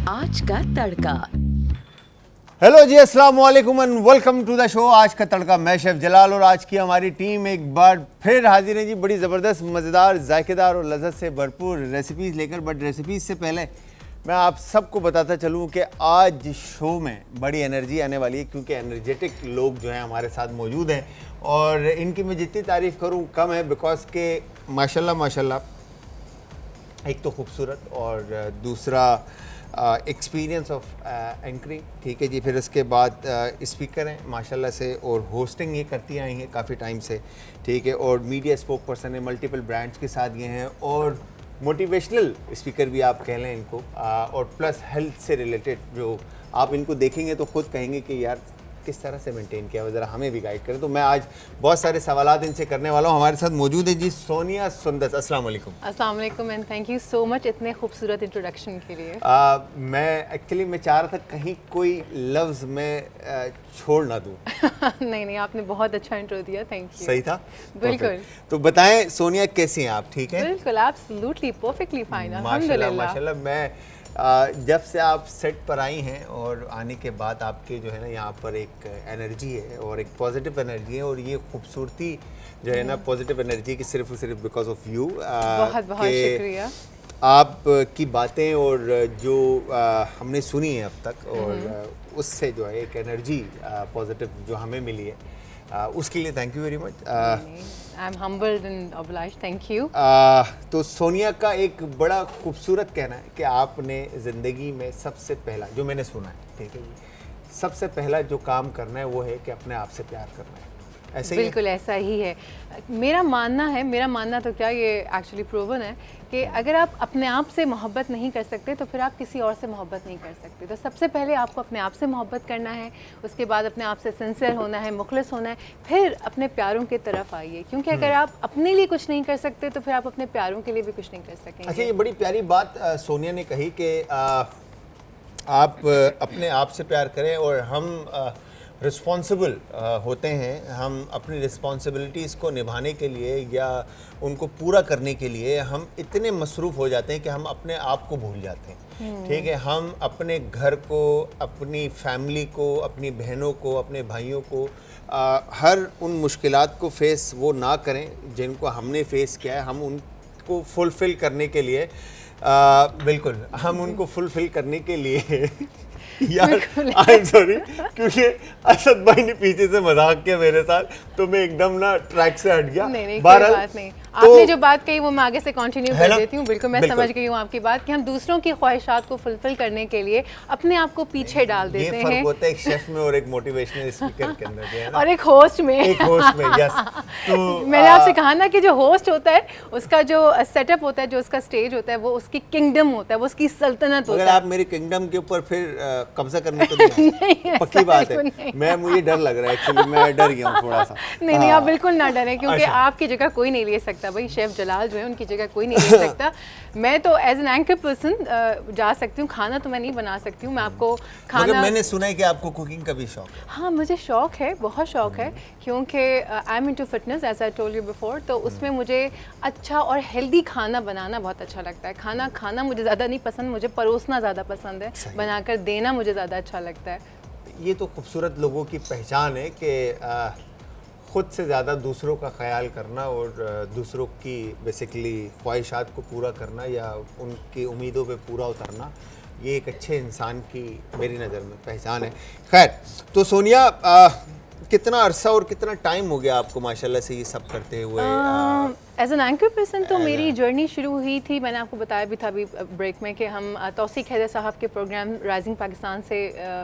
आज का तड़का। हेलो जी, अस्सलाम वालेकुम and welcome to the show Aaj Ka तड़का। मैं शेफ जलाल और आज की हमारी टीम एक बार फिर हाजिर है जी, बड़ी ज़बरदस्त, मज़ेदार, जायकेदार और लज़्ज़त से भरपूर रेसिपीज़ लेकर। बट रेसिपीज़ से पहले मैं आप सबको बताता चलूँ कि आज शो में बड़ी एनर्जी आने वाली है, क्योंकि एनर्जेटिक लोग जो हैं हमारे साथ मौजूद हैं और इनकी मैं जितनी तारीफ़ करूँ कम है, बिकॉज के माशाल्लाह माशाल्लाह एक तो खूबसूरत और दूसरा एक्सपीरियंस ऑफ एंकरिंग, ठीक है जी। फिर उसके बाद स्पीकर हैं माशाल्लाह से और होस्टिंग ये करती आई हैं काफ़ी टाइम से, ठीक है। और मीडिया स्पोक पर्सन है, मल्टीपल ब्रांड्स के साथ ये हैं और मोटिवेशनल स्पीकर भी आप कह लें इनको, और प्लस हेल्थ से रिलेटेड जो आप इनको देखेंगे तो खुद कहेंगे कि यार किस तरह से मेंटेन किया हुआ, ज़रा हमें भी गाइड करें। तो मैं आज बहुत सारे सवालात इनसे करने वाला हूँ। हमारे साथ मौजूद है जी सोनिया सुंदस। अस्सलाम वालेकुम। अस्सलाम वालेकुम and thank you so much इतने खूबसूरत इंट्रोडक्शन के लिए। मैं चाह रहा था कहीं कोई लफ्ज़ मैं छोड़ ना दूँ। नहीं आपने बहुत अच्छा इंट्रो दिया, थैंक यू। सही था? बिल्कुल। तो बताएं सोनिया कैसी हैं आप, ठीक है? बिल्कुल, एब्सोल्युटली परफेक्टली फाइन, माशाल्लाह अल्हम्दुलिल्लाह। माशाल्लाह। मैं जब से आप सेट पर आई हैं और आने के बाद आपके जो है ना यहाँ पर एक एनर्जी है और एक पॉजिटिव एनर्जी है, और ये खूबसूरती जो है ना पॉजिटिव एनर्जी की सिर्फ और सिर्फ बिकॉज ऑफ यू। बहुत बहुत शुक्रिया। आप की बातें और जो हमने सुनी है अब तक, और उससे जो है एक एनर्जी पॉजिटिव जो हमें मिली है, उसके लिए thank you very much. I am humbled and obliged, thank you. तो सोनिया का एक बड़ा खूबसूरत कहना है कि आपने ज़िंदगी में सबसे पहला, जो मैंने सुना है, ठीक है जी, सबसे पहला जो काम करना है वो है कि अपने आप से प्यार करना है। ऐसे बिल्कुल ऐसा ही है। मेरा मानना तो क्या, ये एक्चुअली प्रूवन है कि अगर आप अपने आप से मोहब्बत नहीं कर सकते तो फिर आप किसी और से मोहब्बत नहीं कर सकते। तो सबसे पहले आपको अपने आप से मोहब्बत करना है, उसके बाद अपने आप से सिंसियर होना है, मुखलिस होना है, फिर अपने प्यारों की तरफ आइए, क्योंकि अगर आप अपने लिए कुछ नहीं कर सकते तो फिर आप अपने प्यारों के लिए भी कुछ नहीं कर सकेंगे। अच्छा, ये बड़ी प्यारी बात सोनिया ने कही कि आप अपने आप से प्यार करें, और हम रिस्पॉन्सिबल होते हैं। हम अपनी रिस्पॉन्सिबिलिटीज़ को निभाने के लिए या उनको पूरा करने के लिए हम इतने मसरूफ़ हो जाते हैं कि हम अपने आप को भूल जाते हैं, ठीक है। हम अपने घर को, अपनी फैमिली को, अपनी बहनों को, अपने भाइयों को हर उन मुश्किलात को फेस वो ना करें जिनको हमने फेस किया है। हम उनको फुलफ़िल करने के लिए बिल्कुल हम उनको फुलफ़िल करने के लिए यार आई एम सॉरी, क्योंकि असद भाई ने पीछे से मजाक किया मेरे साथ तो मैं एकदम ना ट्रैक से हट गया। नहीं कोई बात नहीं। आपने जो बात कही वो मैं आगे से कंटिन्यू कर देती हूँ। बिल्कुल मैं समझ गई हूँ आपकी बात कि हम दूसरों की ख्वाहिशात को फुलफिल करने के लिए अपने आप को पीछे डाल देते हैं। ये फर्क होता है एक शेफ में और एक मोटिवेशनल स्पीकर के अंदर, जो है ना, और एक होस्ट में। यस। तो मैंने आपसे कहा ना कि जो होस्ट होता है उसका जो सेटअप होता है, जो उसका स्टेज होता है, वो उसकी किंगडम होता है, वो उसकी सल्तनत होता है। अगर आप मेरे किंगडम के ऊपर फिर कब्जा करने को नहीं, पक्की बात है। मुझे डर लग रहा है, एक्चुअली मैं डर गया हूँ थोड़ा सा। नहीं आप बिल्कुल ना डरें, क्योंकि आपकी जगह कोई नहीं ले सकता भाई। शेफ जलाल जो है उनकी जगह कोई नहीं ले सकता। मैं तो एज एन एंकर पर्सन जा सकती हूँ, खाना तो मैं नहीं बना सकती हूँ। मैं आपको खाना, मगर मैंने सुना है कि आपको कुकिंग का भी शौक है। हाँ मुझे शौक है, बहुत शौक है, क्योंकि I am into fitness as I told you before. तो उसमें मुझे अच्छा और हेल्दी खाना बनाना बहुत अच्छा लगता है। खाना खाना मुझे ज़्यादा नहीं पसंद, मुझे परोसना ज़्यादा पसंद है, बनाकर देना मुझे ज़्यादा अच्छा लगता है। ये तो खूबसूरत लोगों की पहचान है कि ख़ुद से ज़्यादा दूसरों का ख्याल करना और दूसरों की बेसिकली ख्वाहिशात को पूरा करना या उनकी उम्मीदों पे पूरा उतरना, ये एक अच्छे इंसान की मेरी नज़र में पहचान है। खैर, तो सोनिया कितना अरसा और कितना टाइम हो गया आपको माशाल्लाह से ये सब करते हुए? एज एन एंकर पर्सन तो मेरी जर्नी शुरू हुई थी, मैंने आपको बताया भी था अभी ब्रेक में, कि हम तौसीक हैदर साहब के प्रोग्राम राइजिंग पाकिस्तान से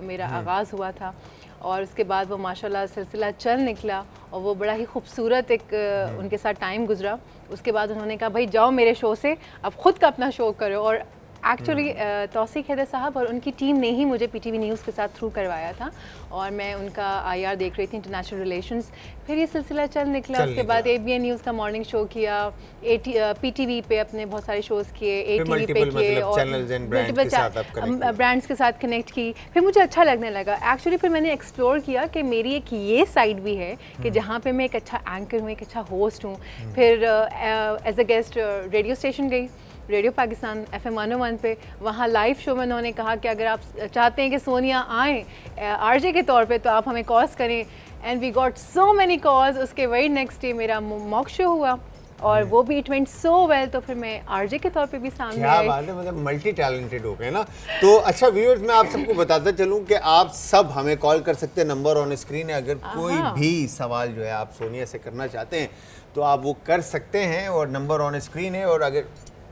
मेरा आगाज़ हुआ था, और उसके बाद वो माशाल्लाह सिलसिला चल निकला और वो बड़ा ही खूबसूरत एक उनके साथ टाइम गुजरा। उसके बाद उन्होंने कहा भाई जाओ मेरे शो से, अब ख़ुद का अपना शो करो। और एक्चुअली तौसीक हैदर साहब और उनकी टीम ने ही मुझे पीटीवी न्यूज़ के साथ थ्रू करवाया था, और मैं उनका आईआर देख रही थी, इंटरनेशनल रिलेशंस। फिर ये सिलसिला चल निकला। उसके बाद एबीएन न्यूज़ का मॉर्निंग शो किया, पीटीवी पे अपने बहुत सारे शोज़ किए, एटीवी पे किए, और मल्टीपल ब्रांड्स के साथ कनेक्ट की। फिर मुझे अच्छा लगने लगा एक्चुअली। फिर मैंने एक्सप्लोर किया कि मेरी एक ये साइड भी है कि जहाँ पे मैं एक अच्छा एंकर हूँ, एक अच्छा होस्ट हूँ। फिर as a guest radio station गई, रेडियो पाकिस्तान FM 101 पे, वहाँ लाइव शो में उन्होंने कहा कि अगर आप चाहते हैं कि सोनिया आएँ RJ के तौर पे तो आप हमें कॉल्स करें, and we got so many calls. उसके वही नेक्स्ट डे मेरा मॉक शो हुआ और वो भी इट वेंट सो वेल, तो फिर मैं RJ के तौर पे भी सामने क्या आई। बात है, मतलब मल्टी टैलेंटेड हो गए ना। तो अच्छा व्यूअर्स, मैं आप सबको बताता चलूं कि आप सब हमें कॉल कर सकते हैं, नंबर ऑन स्क्रीन है। अगर कोई भी सवाल जो है आप सोनिया से करना चाहते हैं तो आप वो कर सकते हैं, और नंबर ऑन स्क्रीन है। और अगर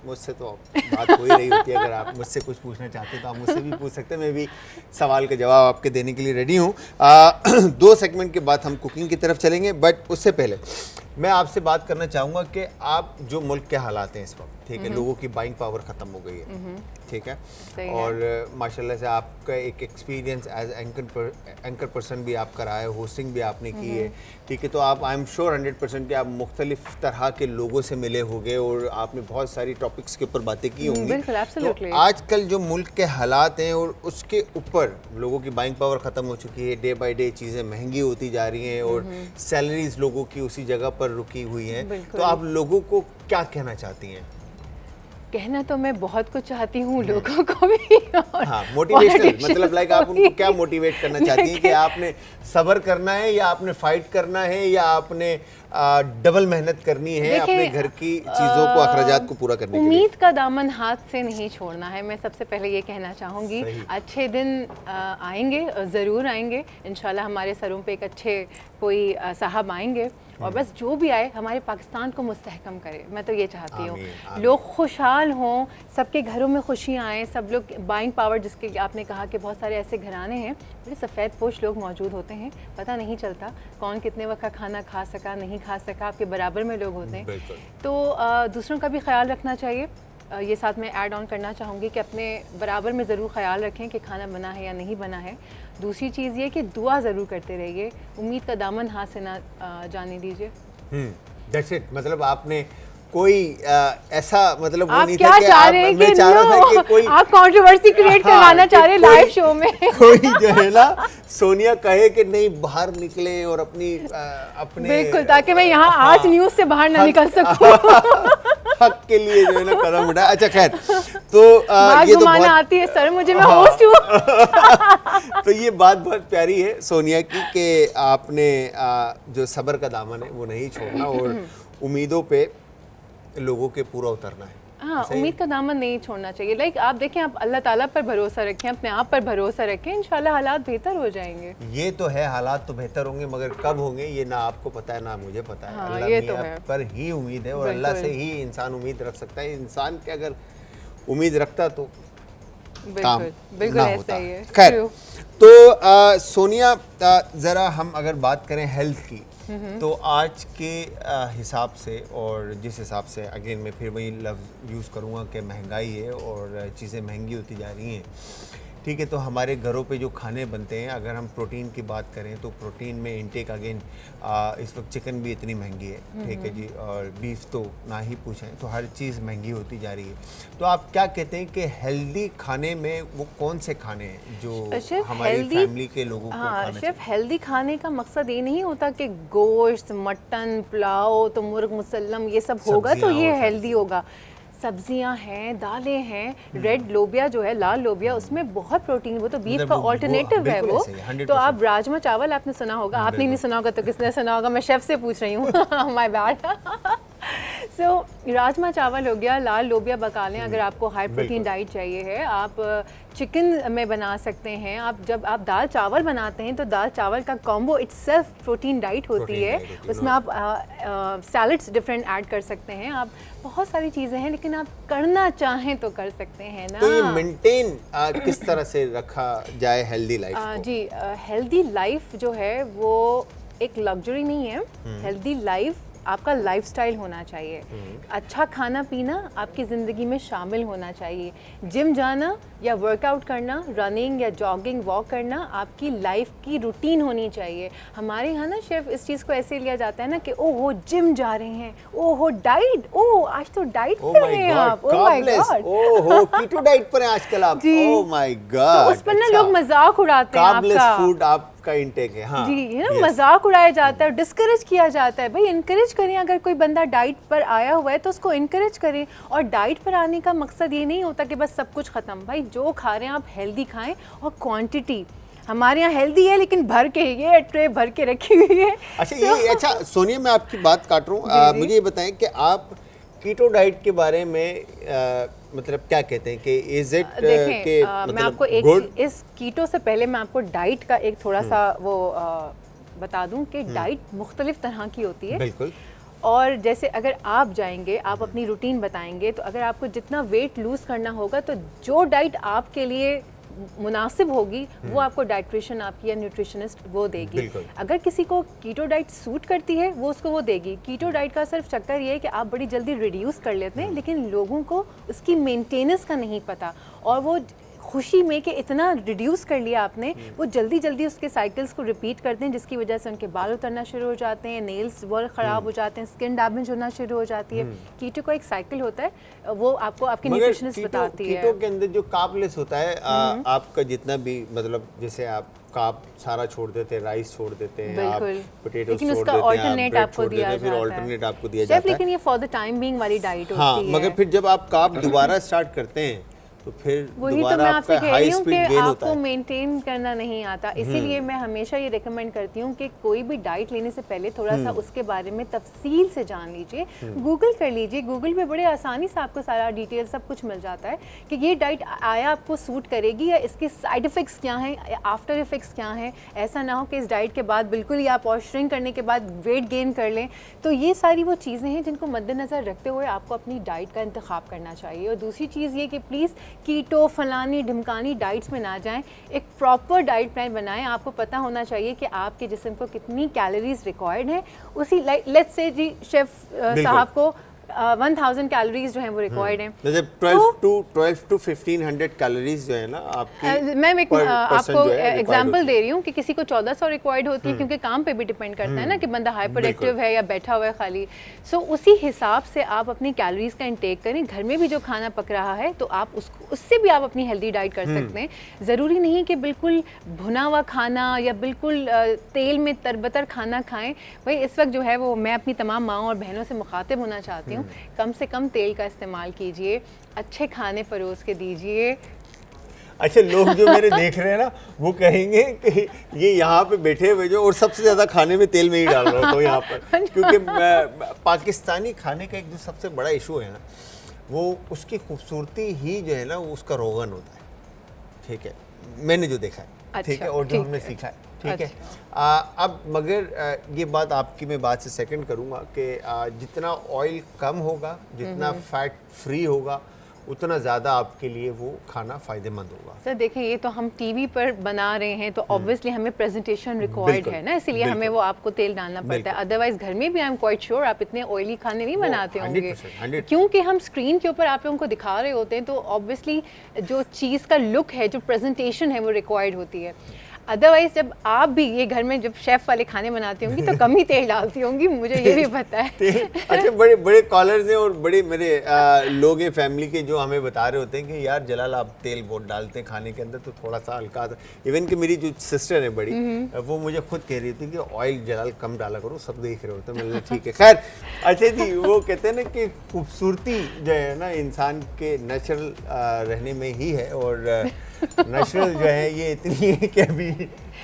मुझसे तो बात हो ही रही होती है, अगर आप मुझसे कुछ पूछना चाहते हैं तो आप मुझसे भी पूछ सकते हैं, मैं भी सवाल का जवाब आपके देने के लिए रेडी हूँ। 2 सेगमेंट के बाद हम कुकिंग की तरफ चलेंगे, बट उससे पहले मैं आपसे बात करना चाहूँगा कि आप जो मुल्क के हालात हैं इस वक्त, ठीक है, लोगों की बाइंग पावर ख़त्म हो गई है, ठीक है, और माशाल्लाह से आपका एक एक्सपीरियंस एज एंकर पर्सन भी आपका रहा है, होस्टिंग भी आपने की है, ठीक है, तो आप आई एम श्योर 100% कि आप मुख्तलिफ तरह के लोगों से मिले होंगे और आपने बहुत सारी टॉपिक्स के ऊपर बातें की होंगी। तो आजकल जो मुल्क के हालात हैं और उसके ऊपर लोगों की बाइंग पावर ख़त्म हो चुकी है, डे बाई डे चीज़ें महंगी होती जा रही हैं और सैलरीज लोगों की उसी जगह पर रुकी हुई हैं, तो आप लोगों को क्या कहना चाहती हैं? कहना तो मैं बहुत कुछ चाहती हूँ लोगों को भी, हाँ, मोटिवेशनल मतलब लाइक आप उनको क्या मोटिवेट करना चाहती हैं कि आपने सब्र करना है या आपने फाइट करना है या आपने डबल मेहनत करनी है अपने घर की चीज़ों को, अखराजात को पूरा करने के लिए? उम्मीद का दामन हाथ से नहीं छोड़ना है, मैं सबसे पहले ये कहना चाहूँगी। अच्छे दिन आएंगे, ज़रूर आएंगे इंशाल्लाह, हमारे सरों पे एक अच्छे कोई साहब आएंगे, और बस जो भी आए हमारे पाकिस्तान को मुस्तहकम करे, मैं तो ये चाहती हूँ। लोग खुशहाल हों, सबके घरों में खुशियाँ आएँ, सब लोग बाइंग पावर, जिसके आपने कहा कि बहुत सारे ऐसे घराने हैं बड़े सफ़ेद पोश लोग मौजूद होते हैं, पता नहीं चलता कौन कितने वक्त का खाना खा सका नहीं खा सका, आपके बराबर में लोग होते हैं, तो दूसरों का भी ख्याल रखना चाहिए। ये साथ में ऐड ऑन करना चाहूँगी कि अपने बराबर में ज़रूर ख्याल रखें कि खाना बना है या नहीं बना है। दूसरी चीज़ ये कि दुआ ज़रूर करते रहिए, उम्मीद का दामन हाथ से ना जाने दीजिए। That's it. मतलब आपने कोई ऐसा मतलब वो नहीं क्या था कि चाह रहे हैं मैं कि चाह रहा था कि कोई आप कंट्रोवर्सी क्रिएट करवाना चाह रहे हैं लाइव शो में। कोई जो है ना सोनिया कहे कि नहीं बाहर निकले और अपनी अपने बिल्कुल, ताकि मैं यहाँ आज न्यूज़ से बाहर ना निकल सकूं। हक के लिए जो है ना कदम उठाया। अच्छा खैर, तो ये तो बहुत आती है सर मुझे, मैं होस्ट हूँ। तो ये बात बहुत प्यारी है सोनिया की कि आपने जो सब्र का दामन है वो नहीं छोड़ना और उम्मीदों पे लोगों के पूरा उतरना है। हाँ, उम्मीद का दामन नहीं छोड़ना चाहिए। लाइक आप देखें, आप अल्लाह ताला पर भरोसा रखें, अपने आप पर भरोसा रखें, इंशाल्लाह हालात बेहतर हो जाएंगे। ये तो है, हालात तो बेहतर होंगे, मगर कब होंगे ये ना आपको पता है ना मुझे पता है। हाँ, अल्लाह ये तो है। पर ही उम्मीद है और अल्लाह से ही इंसान उम्मीद रख सकता है। इंसान के अगर उम्मीद रखता तो काम बिल्कुल ना ऐसा होता। ही है। खैर, तो सोनिया ज़रा हम अगर बात करें हेल्थ की, तो आज के हिसाब से और जिस हिसाब से अगेन मैं फिर वही लफ्ज़ यूज़ करूँगा कि महंगाई है और चीज़ें महंगी होती जा रही हैं, ठीक है, तो हमारे घरों पे जो खाने बनते हैं, अगर हम प्रोटीन की बात करें तो प्रोटीन में इंटेक अगेन इस वक्त चिकन भी इतनी महंगी है, ठीक है जी, और बीफ तो ना ही पूछें, तो हर चीज़ महंगी होती जा रही है। तो आप क्या कहते हैं कि हेल्दी खाने में वो कौन से खाने हैं जो हमारी फैमिली के लोगों को खाना चाहिए? सिर्फ हेल्दी खाने का मकसद ये नहीं होता कि गोश्त, मटन, पुलाव, तो मुर्ग मुसल्लम ये सब होगा तो ये हेल्दी होगा। सब्जियां हैं, दालें हैं, रेड लोबिया जो है, लाल लोबिया, उसमें बहुत प्रोटीन, वो तो बीफ का ऑल्टरनेटिव है वो। तो आप राजमा चावल आपने सुना होगा, आपने नहीं सुना होगा तो किसने सुना होगा, मैं शेफ से पूछ रही हूँ। My bad. सो राजमा चावल हो गया, लाल लोबिया पका लें। अगर आपको हाई प्रोटीन डाइट चाहिए है, आप चिकन में बना सकते हैं। आप जब आप दाल चावल बनाते हैं तो दाल चावल का कॉम्बो इटसेल्फ प्रोटीन डाइट होती है। उसमें आप सैलड्स डिफरेंट ऐड कर सकते हैं, आप बहुत सारी चीज़ें हैं, लेकिन आप करना चाहें तो कर सकते हैं ना। तो ये मेंटेन किस तरह से रखा जाए हेल्दी लाइफ को? जी, हेल्दी लाइफ जो है वो एक लग्जरी नहीं है। हेल्दी लाइफ आपका लाइफस्टाइल होना चाहिए। अच्छा खाना पीना आपकी ज़िंदगी में शामिल होना चाहिए। जिम जाना या वर्कआउट करना, रनिंग या जॉगिंग वॉक करना आपकी लाइफ की रूटीन होनी चाहिए। हमारे यहाँ ना शेफ इस चीज़ को ऐसे लिया जाता है ना कि ओह वो जिम जा रहे हैं, ओह हो डाइट, ओह आज तो डाइट पर हैं आप, ओह माय गॉड, ओह हो कीटो डाइट पर हैं आजकल आप, ओह माय गॉड। तो उस पर ना लोग मजाक उड़ाते हैं आपका। फूड आप का इंटेक है। हाँ जी, है ना, yes. मजाक उड़ाया जाता है, डिस्करेज किया जाता है। भाई इनकरेज करें, अगर कोई बंदा डाइट पर आया हुआ है तो उसको इनकरेज करें। और डाइट पर आने का मकसद ये नहीं होता कि बस सब कुछ ख़त्म। भाई जो खा रहे हैं आप हेल्दी खाएं, और क्वांटिटी हमारे यहाँ हेल्दी है लेकिन भर के, ये ट्रे भर के रखी हुई है। अच्छा ये अच्छा सोनिया, मैं आपकी बात काट रहा हूँ, मुझे ये बताएं कि आप कीटो डाइट के बारे में मतलब क्या कहते हैं कि इज इट के मतलब मैं आपको एक इस कीटो से पहले मैं आपको डाइट का एक थोड़ा सा वो बता दूं कि डाइट मुख्तलिफ तरह की होती है। बिल्कुल। और जैसे अगर आप जाएंगे, आप अपनी रूटीन बताएंगे, तो अगर आपको जितना वेट लूज़ करना होगा तो जो डाइट आपके लिए मुनासिब होगी वो आपको डाइट्रिशियन आपकी या न्यूट्रिशनिस्ट वो देगी। अगर किसी को कीटो डाइट सूट करती है वो उसको वो देगी। कीटो डाइट का सिर्फ चक्कर ये है कि आप बड़ी जल्दी रिड्यूस कर लेते हैं, लेकिन लोगों को उसकी मेंटेनेंस का नहीं पता, और वो खुशी में कि इतना रिड्यूस कर लिया आपने, वो जल्दी जल्दी उसके साइकिल्स को रिपीट करते हैं, जिसकी वजह से उनके बाल उतरना शुरू हो जाते हैं, नेल्स बहुत ख़राब हो जाते हैं, स्किन डैमेज होना शुरू हो जाती है। कीटो का एक साइकिल होता है, वो आपको आपकी न्यूट्रिशनिस्ट बताती है। कीटो के अंदर जो कार्बलेस होता है, आपका जितना भी मतलब जैसे आप कार्ब सारा छोड़ देते हैं, राइस छोड़ देते हैं, आप पोटैटो छोड़ देते हैं, ऑल्टरनेट आपको दिया फिर ऑल्टरनेट आपको दिया जाता है। लेकिन ये फॉर द टाइम बीइंग वाली डाइट होती है। हाँ, मगर फिर जब आप कार्ब दोबारा स्टार्ट करते हैं तो फिर वही तो मैं आपसे कह रही हूँ कि आपको मेंटेन करना नहीं आता। इसीलिए मैं हमेशा ये रिकमेंड करती हूँ कि कोई भी डाइट लेने से पहले थोड़ा सा उसके बारे में तफसील से जान लीजिए, गूगल कर लीजिए। गूगल पे बड़े आसानी से आपको सारा डिटेल सब कुछ मिल जाता है कि ये डाइट आया आपको सूट करेगी या इसके साइड इफ़ेक्ट्स क्या हैं, आफ्टर इफ़ेक्ट्स क्या हैं। ऐसा ना हो कि इस डाइट के बाद बिल्कुल ही आप और श्रिंक करने के बाद वेट गेन कर लें। तो ये सारी वो चीज़ें हैं जिनको मद्देनज़र रखते हुए आपको अपनी डाइट का इंतखाब करना चाहिए। और दूसरी चीज़ ये कि प्लीज़ कीटो फलानी ढिमकानी डाइट्स में ना जाएं, एक प्रॉपर डाइट प्लान बनाएं। आपको पता होना चाहिए कि आपके जिस्म को कितनी कैलोरीज रिक्वायर्ड है। उसी लेट्स से जी शेफ साहब को 1000 कैलोरीज जो हैं वो रिक्वायर्ड हैं, जैसे 12 to 1500 कैलोरीज जो है ना आपकी। मैं आपको एग्जांपल दे रही हूँ कि किसी को 1400 रिक्वायर्ड होती है, क्योंकि काम पे भी डिपेंड करता है ना कि बंदा हाइपर एक्टिव है या बैठा हुआ है खाली। सो उसी हिसाब से आप अपनी कैलोरीज का इंटेक करें। घर में भी जो खाना पक रहा है तो आप उससे भी आप अपनी हेल्दी डाइट कर सकते हैं। ज़रूरी नहीं कि बिल्कुल भुना हुआ खाना या बिल्कुल तेल में तरबतर खाना खाएं। भाई इस वक्त जो है वो मैं अपनी तमाम माँओं और बहनों से मुखातिब होना चाहती हूँ, कम से कम तेल का इस्तेमाल कीजिए, अच्छे खाने परोस के दीजिए। अच्छा, लोग जो मेरे देख रहे हैं ना वो कहेंगे कि ये यहाँ पे बैठे हुए जो और सबसे ज़्यादा खाने में तेल में ही डाल रहा हूँ यहाँ पर, क्योंकि पाकिस्तानी खाने का एक जो सबसे बड़ा इशू है ना, वो उसकी खूबसूरती ही जो है ना वो उसका रोगन होता है। ठीक है, मैंने जो देखा है, ठीक है, और जो हमने सीखा है, ठीक है। अब मगर ये बात आपकी मैं बात से सेकंड करूँगा कि जितना ऑयल कम होगा, जितना फैट फ्री होगा, उतना ज़्यादा आपके लिए वो खाना फ़ायदेमंद होगा। सर देखिए, ये तो हम टीवी पर बना रहे हैं तो ऑब्वियसली हमें प्रेजेंटेशन रिक्वायर्ड है ना, इसीलिए हमें वो आपको तेल डालना पड़ता है। अदरवाइज घर में भी आई एम क्वाइट श्योर आप इतने ऑयली खाने नहीं बनाते होंगे, क्योंकि हम स्क्रीन के ऊपर आप लोगों को दिखा रहे होते हैं। तो ऑब्वियसली जो चीज़ का लुक है, जो प्रेजेंटेशन है, वो रिक्वायर्ड होती है। अदरवाइज जब आप भी ये घर में जब शेफ़ वाले खाने बनाती होंगी तो कम ही तेल डालती होंगी, मुझे ये भी पता है। अच्छा, बड़े बड़े कॉलर्स हैं और बड़े मेरे लोग हैं फैमिली के जो हमें बता रहे होते हैं कि यार जलाल आप तेल बहुत डालते हैं खाने के अंदर, तो थोड़ा सा हल्का। इवन कि मेरी जो सिस्टर है बड़ी, वो मुझे खुद कह रही थी कि ऑयल जलाल कम डाला करो, सब देख रहे होते हैं। मतलब ठीक है, खैर। अच्छा जी, वो कहते हैं ना कि खूबसूरती जो है ना इंसान के नेचुरल रहने में ही है, और नेचुरल जो है ये इतनी है कि अभी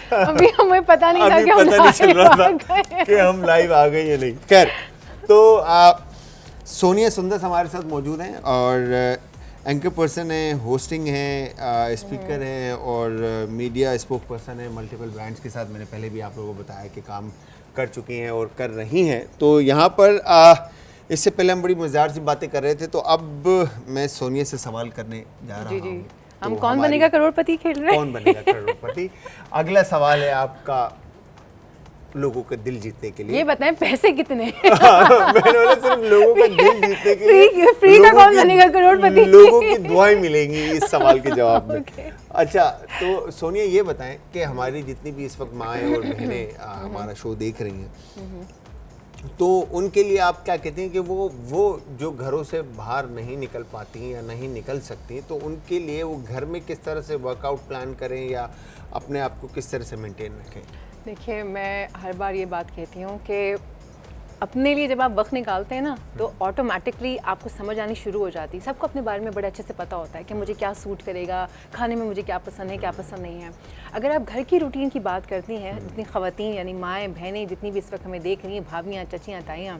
हमें पता नहीं था कि पता नहीं चल रहा था कि हम लाइव आ गए या नहीं। खैर, तो सोनिया सुंदर हमारे साथ मौजूद हैं और एंकर पर्सन है, होस्टिंग है, स्पीकर हैं और मीडिया स्पोक पर्सन है। मल्टीपल ब्रांड्स के साथ मैंने पहले भी आप लोगों को बताया कि काम कर चुकी हैं और कर रही हैं। तो यहाँ पर इससे पहले हम बड़ी मज़ेदार सी बातें कर रहे थे, तो अब मैं सोनिया से सवाल करने जा रहा हूँ। हम कौन बनेगा करोड़पति खेल रहे हैं। कौन बनेगा करोड़पति। अगला सवाल है आपका लोगों का दिल जीतने के लिए। ये बताएं पैसे कितने। मैंने बोला सिर्फ लोगों का दिल जीतने के लिए फ्री का कौन बनेगा करोड़पति। लोगों की दुआएं मिलेंगी इस सवाल के जवाब में। अच्छा, तो सोनिया ये बताएं कि हमारी जितनी भी इस वक्त माएँ और बहनें हमारा शो देख रही हैं, तो उनके लिए आप क्या कहते हैं कि वो जो घरों से बाहर नहीं निकल पाती हैं या नहीं निकल सकती, तो उनके लिए वो घर में किस तरह से वर्कआउट प्लान करें या अपने आप को किस तरह से मेंटेन रखें? देखिए, मैं हर बार ये बात कहती हूँ कि अपने लिए जब आप वक्त निकालते हैं ना, तो ऑटोमेटिकली आपको समझ आनी शुरू हो जाती है। सबको अपने बारे में बड़े अच्छे से पता होता है कि मुझे क्या सूट करेगा, खाने में मुझे क्या पसंद है, क्या पसंद नहीं है। अगर आप घर की रूटीन की बात करती हैं, जितनी ख़वातीन यानी माएँ बहनें जितनी भी इस वक्त हमें देख रही हैं, भाभियाँ, चचियाँ, ताइयाँ,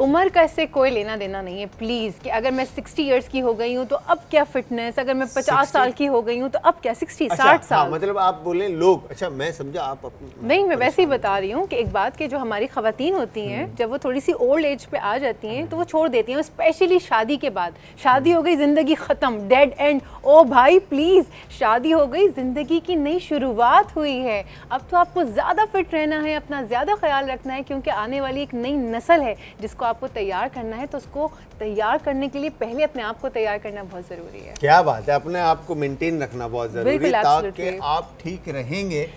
उम्र का इससे कोई लेना देना नहीं है। प्लीज़, कि अगर मैं 60 इयर्स की हो गई हूँ तो अब क्या फिटनेस, अगर मैं 50 साल की हो गई हूँ तो अब क्या 60 अच्छा, 60 साल। हाँ, मतलब आप बोले लोग, अच्छा मैं समझा आप नहीं, मैं वैसे ही बता रही हूँ कि एक बात कि जो हमारी ख़वातीन होती हैं, जब वो थोड़ी सी ओल्ड एज पे आ जाती हैं तो वो छोड़ देती हैं, स्पेशली शादी के बाद। शादी हो गई, ज़िंदगी ख़त्म, डेड एंड। ओ भाई प्लीज़, शादी हो गई, ज़िंदगी की नई शुरुआत हुई है। अब तो आपको ज़्यादा फिट रहना है, अपना ज़्यादा ख्याल रखना है, क्योंकि आने वाली एक नई नस्ल है जिसको आपको तैयार करना है। तो उसको तैयार करने के लिए पहले अपने आप को तैयार करना बहुत ज़रूरी है। क्या बात है, अपने आप को मेंटेन रखना बहुत ज़रूरी है, बिल्कुल, ताकि absolutely। आप ठीक रहेंगे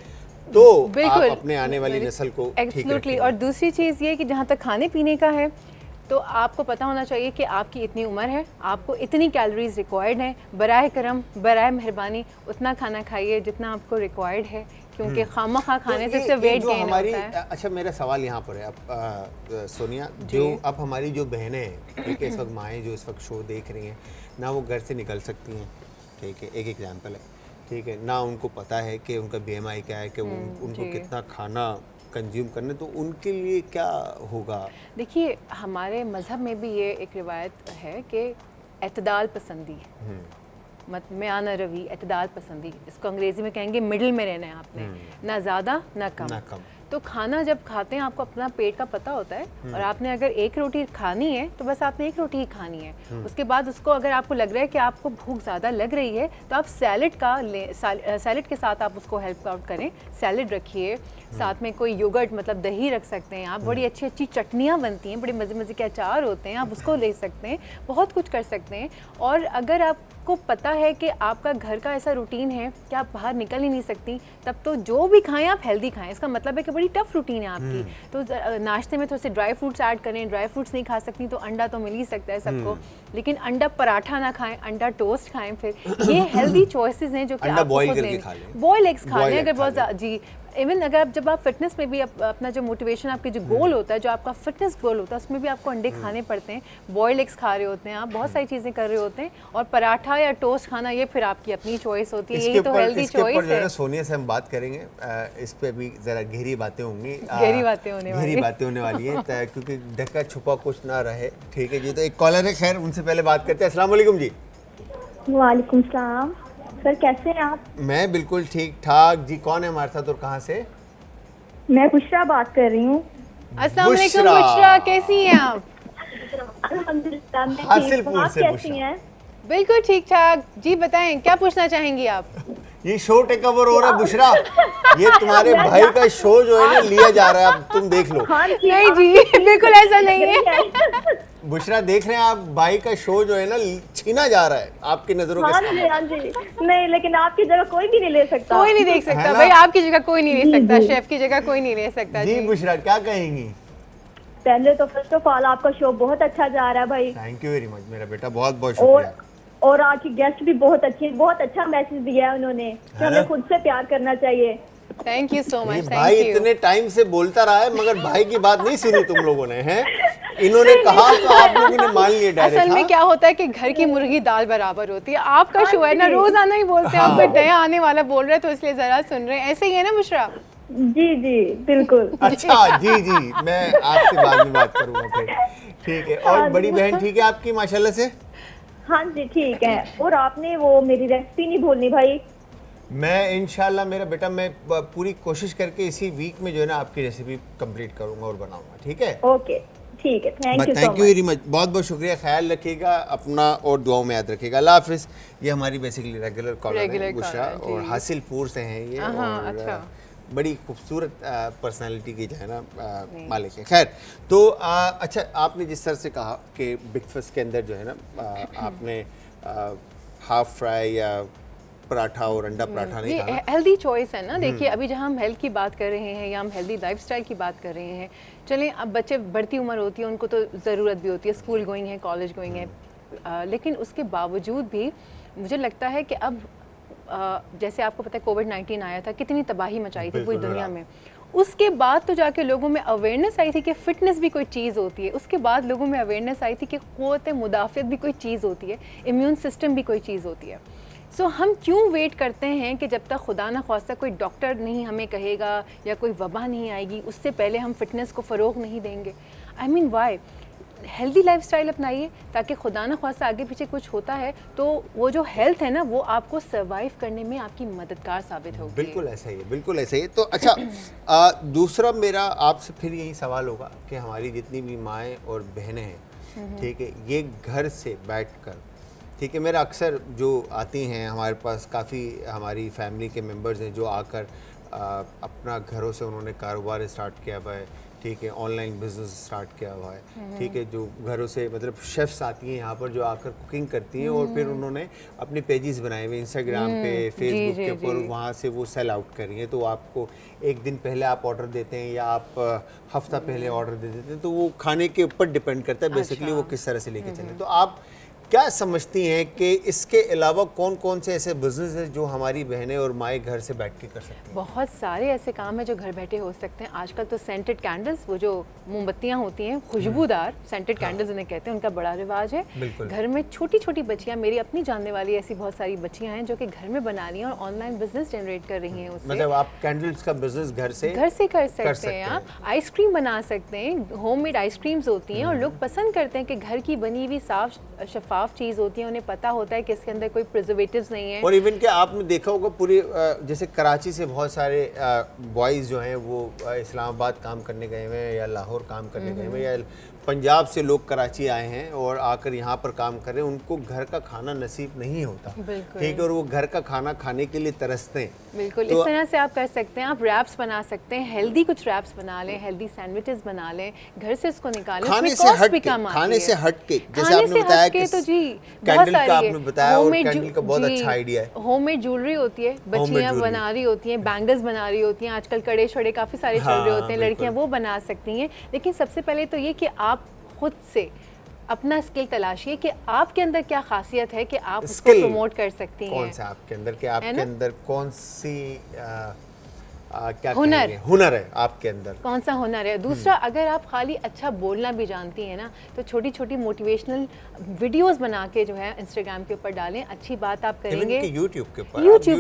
तो आप अपने आने वाली नस्ल को ठीक एब्सोल्युटली। रखेंगे। और दूसरी चीज़ ये कि जहाँ तक खाने पीने का है, तो आपको पता होना चाहिए कि आपकी इतनी उम्र है, आपको इतनी कैलोरीज रिक्वायर्ड हैं। बराए करम, बराए मेहरबानी उतना खाना खाइए जितना आपको रिक्वायर्ड है, क्योंकि खामखा खाने से सिर्फ वेट गेन होता है। अच्छा, मेरा सवाल यहाँ पर है अब सोनिया, जो अब हमारी जो बहनें हैं, ठीक है, इस वक्त माएँ जो इस वक्त शो देख रही हैं ना, वो घर से निकल सकती हैं, ठीक है, एक एग्जांपल है, ठीक है ना, उनको पता है कि उनका BMI क्या है, कि उनको कितना खाना कंज्यूम करना, तो उनके लिए क्या होगा? देखिए, हमारे मज़हब में भी ये एक रिवायत है कि एतदाल पसंदी, मत में आना रवि, एतदाल पसंदी, इसको अंग्रेज़ी में कहेंगे मिडिल में रहना है आपने, ना ज़्यादा ना कम। तो खाना जब खाते हैं आपको अपना पेट का पता होता है, और आपने अगर एक रोटी खानी है तो बस आपने एक रोटी ही खानी है। उसके बाद उसको, अगर आपको लग रहा है कि आपको भूख ज़्यादा लग रही है, तो आप सैलेड का सैलेड के साथ आप उसको हेल्प आउट करें। सैलेड रखिए, साथ में कोई योगर्ट मतलब दही रख सकते हैं आप। बड़ी अच्छी अच्छी चटनियाँ बनती हैं, बड़े मज़े मज़े के अचार होते हैं, आप उसको ले सकते हैं, बहुत कुछ कर सकते हैं। और अगर आपको पता है कि आपका घर का ऐसा रूटीन है कि आप बाहर निकल ही नहीं सकती, तब तो जो भी खाएं आप हेल्दी खाएं। इसका मतलब है कि बड़ी टफ रूटीन है आपकी, तो नाश्ते में थोड़े से ड्राई फ्रूट्स ऐड करें। ड्राई फ्रूट्स नहीं खा सकती तो अंडा तो मिल ही सकता है सबको, लेकिन अंडा पराठा ना खाएं, अंडा टोस्ट खाएं। फिर ये हेल्दी चॉइसेस हैं जो कि आप बॉयल करके खा लें, बॉयल एग्स खा लें अगर बहुत जी। इवन अगर जब आप फिटनेस में भी अपना जो मोटिवेशन, आपके जो गोल होता है, जो आपका फिटनेस गोल होता है, उसमें भी आपको अंडे खाने पड़ते हैं, बॉइल्ड एग्स खा रहे होते हैं आप, बहुत सारी चीज़ें कर रहे होते हैं। और पराठा या टोस्ट खाना ये फिर आपकी अपनी चॉइस होती है, यही तो हेल्दी चॉइस है। सोनिया से हम बात करेंगे, इस पे भी जरा गहरी बातें होंगी, गहरी बातें होने वाली है, क्योंकि ढका छुपा कुछ ना रहे, ठीक है जी। तो एक कॉलर है, खैर उनसे पहले बात करते हैं। अस्सलाम वालेकुम जी। वालेकुम सलाम सर, कैसे हैं आप? मैं बिल्कुल ठीक ठाक जी। कौन है हमारे साथ और कहाँ से? मैं बुशरा बात कर रही हूँ। अस्सलाम वालेकुम बुशरा, कैसी हैं आप? अल्हम्दुलिल्लाह मैं ठीक हूँ, हासिलपुर आप से कैसी बुशरा। हैं? बिल्कुल ठीक ठाक जी। बताएं, क्या पूछना चाहेंगी आप? ये शो टेक ओवर हो रहा है बुशरा, ये तुम्हारे भाई का शो जो है ना लिया जा रहा है, अब तुम देख लो। हाँ जी, नहीं जी, बिल्कुल ऐसा नहीं है। बुशरा देख रहे हैं आप, भाई का शो जो है ना छीना जा रहा है आपकी नजरों के हाँ सामने। जी, हाँ जी। नहीं, लेकिन आपकी जगह कोई भी नहीं ले सकता। कोई नहीं देख सकता भाई, आपकी जगह कोई नहीं ले सकता, शेफ की जगह कोई नहीं ले सकता जी। बुशरा क्या कहेंगी? पहले तो फर्स्ट ऑफ ऑल आपका शो बहुत अच्छा जा रहा है भाई। थैंक यू वेरी मच मेरा बेटा, बहुत बहुत शुक्रिया। और आज की गेस्ट भी बहुत अच्छी, बहुत अच्छा मैसेज दिया है उन्होंने कि हमें खुद से प्यार करना चाहिए। Thank you so much. भाई इतने टाइम से बोलता रहा है, मगर भाई की बात नहीं सुनी तुम लोगों ने, हैं? इन्होंने कहा तो आप लोगों ने मान लिया डायरेक्ट। असल में क्या होता है कि घर की मुर्गी दाल बराबर होती है। आपका शो है ना, रोजाना ही बोलते हैं, आप कोई नया आने वाला बोल रहे हैं तो इसलिए जरा सुन रहे हैं। ऐसे ही है ना बुशरा? जी जी बिल्कुल। अच्छा जी जी, मैं आपसे बाद में बात करूंगा फिर, ठीक है। और बड़ी बहन ठीक है आपकी माशाल्लाह से? हाँ जी ठीक है। और आपने वो मेरी रेसिपी नहीं भूलनी भाई। मैं इंशाल्लाह मेरा बेटा, मैं पूरी कोशिश करके इसी वीक में जो है ना आपकी रेसिपी कंप्लीट करूंगा और बनाऊंगा, ठीक है? ओके ठीक है, थैंक यू वेरी मच, बहुत बहुत शुक्रिया। ख्याल रखिएगा अपना और दुआओं में याद रखिएगा। अल्लाह हाफिज। ये हमारी बेसिकली रेगुलर कॉलर है बुशरा, और हासिलपुर से हैं ये, और अच्छा। बड़ी खूबसूरत पर्सनालिटी की जो है ना मालिक है। खैर, तो अच्छा, आपने जिस तरह से कहा कि ब्रेकफास्ट के अंदर जो है ना आपने हाफ फ्राई या पराठा और अंडा पराठा नहीं ये खाना। हेल्दी चॉइस है ना। देखिए अभी जहाँ हम हेल्थ की बात कर रहे हैं या हम हेल्दी लाइफस्टाइल की बात कर रहे हैं, चलें अब बच्चे बढ़ती उम्र होती है, उनको तो ज़रूरत भी होती है, स्कूल गोइंग है, कॉलेज गोइंग है, लेकिन उसके बावजूद भी मुझे लगता है कि अब जैसे आपको पता है कोविड-19 आया था, कितनी तबाही मचाई थी पूरी दुनिया में। उसके बाद तो जाके लोगों में अवेयरनेस आई थी कि फ़िटनेस भी कोई चीज़ होती है। उसके बाद लोगों में अवेयरनेस आई थी कि क़ुव्वत मुदाफ़ियत भी कोई चीज़ होती है, इम्यून सिस्टम भी कोई चीज़ होती है। सो हम क्यों वेट करते हैं कि जब तक खुदा न ख्वास्ता कोई डॉक्टर नहीं हमें कहेगा या कोई वबा नहीं आएगी, उससे पहले हम फ़िटनेस को फ़रोग़ नहीं देंगे? I mean why? Healthy lifestyle अपनाइए ताकि खुदा न ख्वास्ता आगे पीछे कुछ होता है तो वो जो हेल्थ है ना वो आपको सर्वाइव करने में आपकी मददगार साबित होगी। बिल्कुल ऐसा ही है, बिल्कुल ऐसा ही है। तो अच्छा दूसरा मेरा आपसे फिर यही सवाल होगा कि हमारी जितनी भी माएँ और बहनें हैं, ठीक है, ये घर से बैठकर, ठीक है, मेरा अक्सर जो आती हैं हमारे पास, काफ़ी हमारी फैमिली के मेंबर्स हैं जो आकर अपना घरों से उन्होंने कारोबार स्टार्ट किया हुआ है, ठीक है, ऑनलाइन बिजनेस स्टार्ट किया हुआ है, ठीक है, जो घरों से मतलब शेफ्स आती हैं यहाँ पर जो आकर कुकिंग करती हैं और फिर उन्होंने अपने पेजेस बनाए हुए इंस्टाग्राम पे, फेसबुक के ऊपर, वहाँ से वो सेल आउट कर रही हैं। तो आपको एक दिन पहले आप ऑर्डर देते हैं या आप हफ्ता पहले ऑर्डर दे देते हैं, तो वो खाने के ऊपर डिपेंड करता है बेसिकली वो किस तरह से लेके चले। तो आप क्या समझती हैं कि इसके अलावा कौन कौन से ऐसे बिजनेस हैं जो हमारी बहनें और माएँ घर से बैठ के कर सकती हैं? बहुत सारे ऐसे काम हैं जो घर बैठे हो सकते हैं। आजकल तो सेंटेड कैंडल्स, वो जो मोमबत्तियाँ होती हैं खुशबूदार, सेंटेड कैंडल्स उन्हें कहते हैं, उनका बड़ा रिवाज है। घर में छोटी छोटी बच्चियाँ, मेरी अपनी जानने वाली ऐसी बहुत सारी बच्चियाँ हैं जो कि घर में बना रही हैं और ऑनलाइन बिजनेस जनरेट कर रही हैं उससे। मतलब आप कैंडल्स का बिजनेस घर से कर सकते हैं। आप आइसक्रीम बना सकते हैं, होममेड आइसक्रीम्स होती हैं और लोग पसंद करते हैं कि घर की बनी हुई साफ शफाफ चीज़ होती है, उन्हें पता होता है कि इसके अंदर कोई प्रिजर्वेटिव्स नहीं है। और इवन कि आपने देखा होगा पूरी जैसे कराची से बहुत सारे बॉयज़ जो हैं वो इस्लामाबाद काम करने गए हुए हैं या लाहौर काम करने गए हुए हैं या पंजाब से लोग कराची आए हैं और आकर यहाँ पर काम कर रहे हैं, उनको घर का खाना नसीब नहीं होता, ठीक है, और वो घर का खाना खाने के लिए तरसते हैं। बिल्कुल, तो इस तरह से आप कर सकते हैं। आप रैप्स बना सकते हैं, हेल्दी कुछ रैप्स बना लें, हेल्दी सैंडविचेस बना लें, घर से इसको निकालें, खाने से हट के, खाने से हट के, जैसे आपने बताया कि तो जी कैंडल का आपने बताया और कैंडल का बहुत अच्छा आइडिया है। होममेड ज्वेलरी होती है, बच्चियां बना रही होती हैं, बैंगल्स बना रही होती हैं, आजकल कड़े छड़े काफ़ी सारे चल रहे होते हैं, लड़कियां वो बना सकती हैं। लेकिन सबसे पहले तो ये कि आप खुद से अपना स्किल तलाशिए कि आपके अंदर क्या खासियत है कि आप उसको प्रमोट कर सकती हैं। कौन सा आपके अंदर, कि आपके अंदर कौन सी क्या हुनर है आपके अंदर, कौन सा हुनर है। दूसरा, अगर आप खाली अच्छा बोलना भी जानती हैं ना तो छोटी छोटी मोटिवेशनल वीडियोस बना के जो है इंस्टाग्राम के ऊपर डालें, अच्छी बात आप करेंगे। यूट्यूब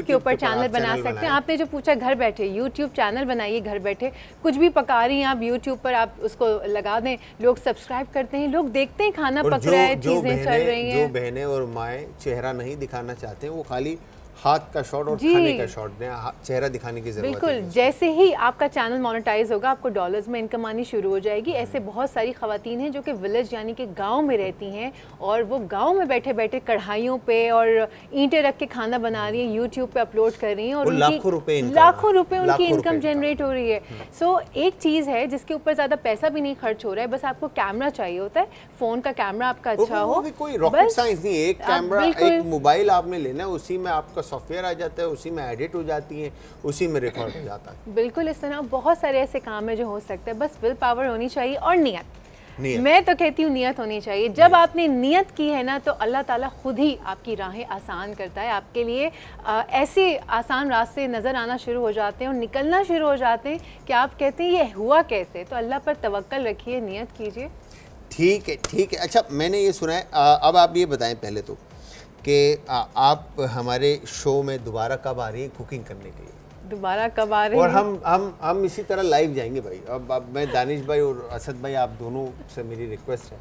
के ऊपर चैनल बना सकते हैं। आपने जो पूछा घर बैठे यूट्यूब चैनल बनाइए, घर बैठे कुछ भी पका रही हैं आप यूट्यूब पर आप उसको लगा दें, लोग सब्सक्राइब करते हैं, लोग देखते हैं खाना पक रहा है, चीजें चल रही हैं। जो बहनें और माएँ चेहरा नहीं दिखाना चाहते हैं वो खाली हाथ का शॉट और खाने का शॉट दें, चेहरा दिखाने की जरूरत बिल्कुल है। जैसे ही आपका चैनल मोनेटाइज होगा आपको डॉलर्स में इनकम आनी शुरू हो जाएगी। ऐसे बहुत सारी खवातीन हैं जो कि विलेज यानी कि गांव में रहती हैं और वो गांव में बैठे बैठे कढ़ाइयों पे और ईंटें रख के खाना बना रही हैं, यूट्यूब पे अपलोड कर रही हैं और लाखों रुपए उनकी इनकम जनरेट हो रही है। सो एक चीज़ है जिसके ऊपर ज़्यादा पैसा भी नहीं खर्च हो रहा है, बस आपको कैमरा चाहिए होता है, फ़ोन का कैमरा आपका अच्छा हो। कोई रॉकेट साइंस नहीं है, एक कैमरा, एक मोबाइल आपने लेना है, उसी में आपका सॉफ्टवेयर आ जाता है, उसी में एडिट हो जाती है, उसी में रिकॉर्ड हो जाता है। बिल्कुल, इस तरह बहुत सारे ऐसे काम है जो हो सकते हैं, बस विल पावर होनी चाहिए और नियत। मैं तो कहती हूँ नियत होनी चाहिए। जब आपने नियत की है ना तो अल्लाह ताला खुद ही आपकी राहें आसान करता है, आपके लिए ऐसे आसान रास्ते नज़र आना शुरू हो जाते हैं और निकलना शुरू हो जाते हैं कि आप कहते हैं ये हुआ कैसे। तो अल्लाह पर तवक्कल रखिए, नियत कीजिए। ठीक है, ठीक है। अच्छा, मैंने ये सुना है, अब आप ये बताएं पहले तो कि आप हमारे शो में दोबारा कब आ रही हैं कुकिंग करने के लिए? दोबारा कब आ रही हैं? और हम इसी तरह लाइव जाएंगे भाई। अब मैं दानिश भाई और असद भाई, आप दोनों से मेरी रिक्वेस्ट है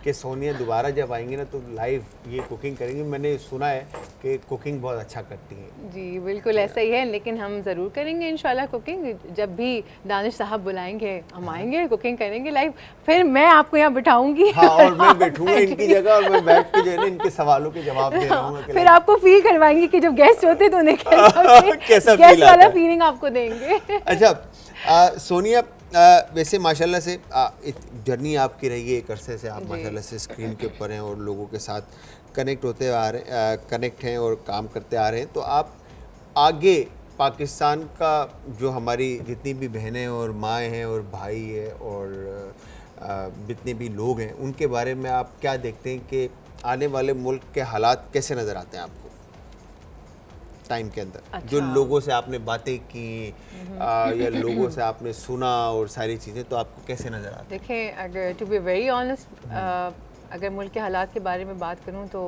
कि सोनिया दोबारा जब आएंगी ना तो लाइव ये कुकिंग करेंगे। मैंने सुना है कि कुकिंग बहुत अच्छा करती हैं। जी बिल्कुल ऐसा ही है, लेकिन हम ज़रूर करेंगे इंशाल्लाह कुकिंग। जब भी दानिश साहब बुलाएंगे हम आएंगे, कुकिंग करेंगे लाइव। फिर मैं आपको यहाँ बिठाऊंगी। हाँ, और मैं बैठूंगा इनकी जगह और मैं बैठ के जो है ना इनके सवालों के जवाब दे रहा हूँ। फिर आपको फील करवाएंगे कि जब गेस्ट होते हैं तो उन्हें कैसा गेस्ट वाला फीलिंग आपको देंगे। अच्छा सोनिया, वैसे माशाल्लाह से जर्नी आपकी रही है एक अरसे से, आप माशाल्लाह से स्क्रीन के ऊपर हैं और लोगों के साथ कनेक्ट हैं और काम करते आ रहे हैं, तो आप आगे पाकिस्तान का जो हमारी जितनी भी बहनें और माएँ हैं और भाई है और जितने भी लोग हैं उनके बारे में आप क्या देखते हैं कि आने वाले मुल्क के हालात कैसे नज़र आते हैं आपको टाइम के अंदर? अच्छा। जो लोगों से आपने बातें की या लोगों से आपने सुना और सारी चीज़ें, तो आपको कैसे नज़र आते हैं? देखें, अगर टू बी वेरी ऑनेस्ट, अगर मुल्क के हालात के बारे में बात करूं तो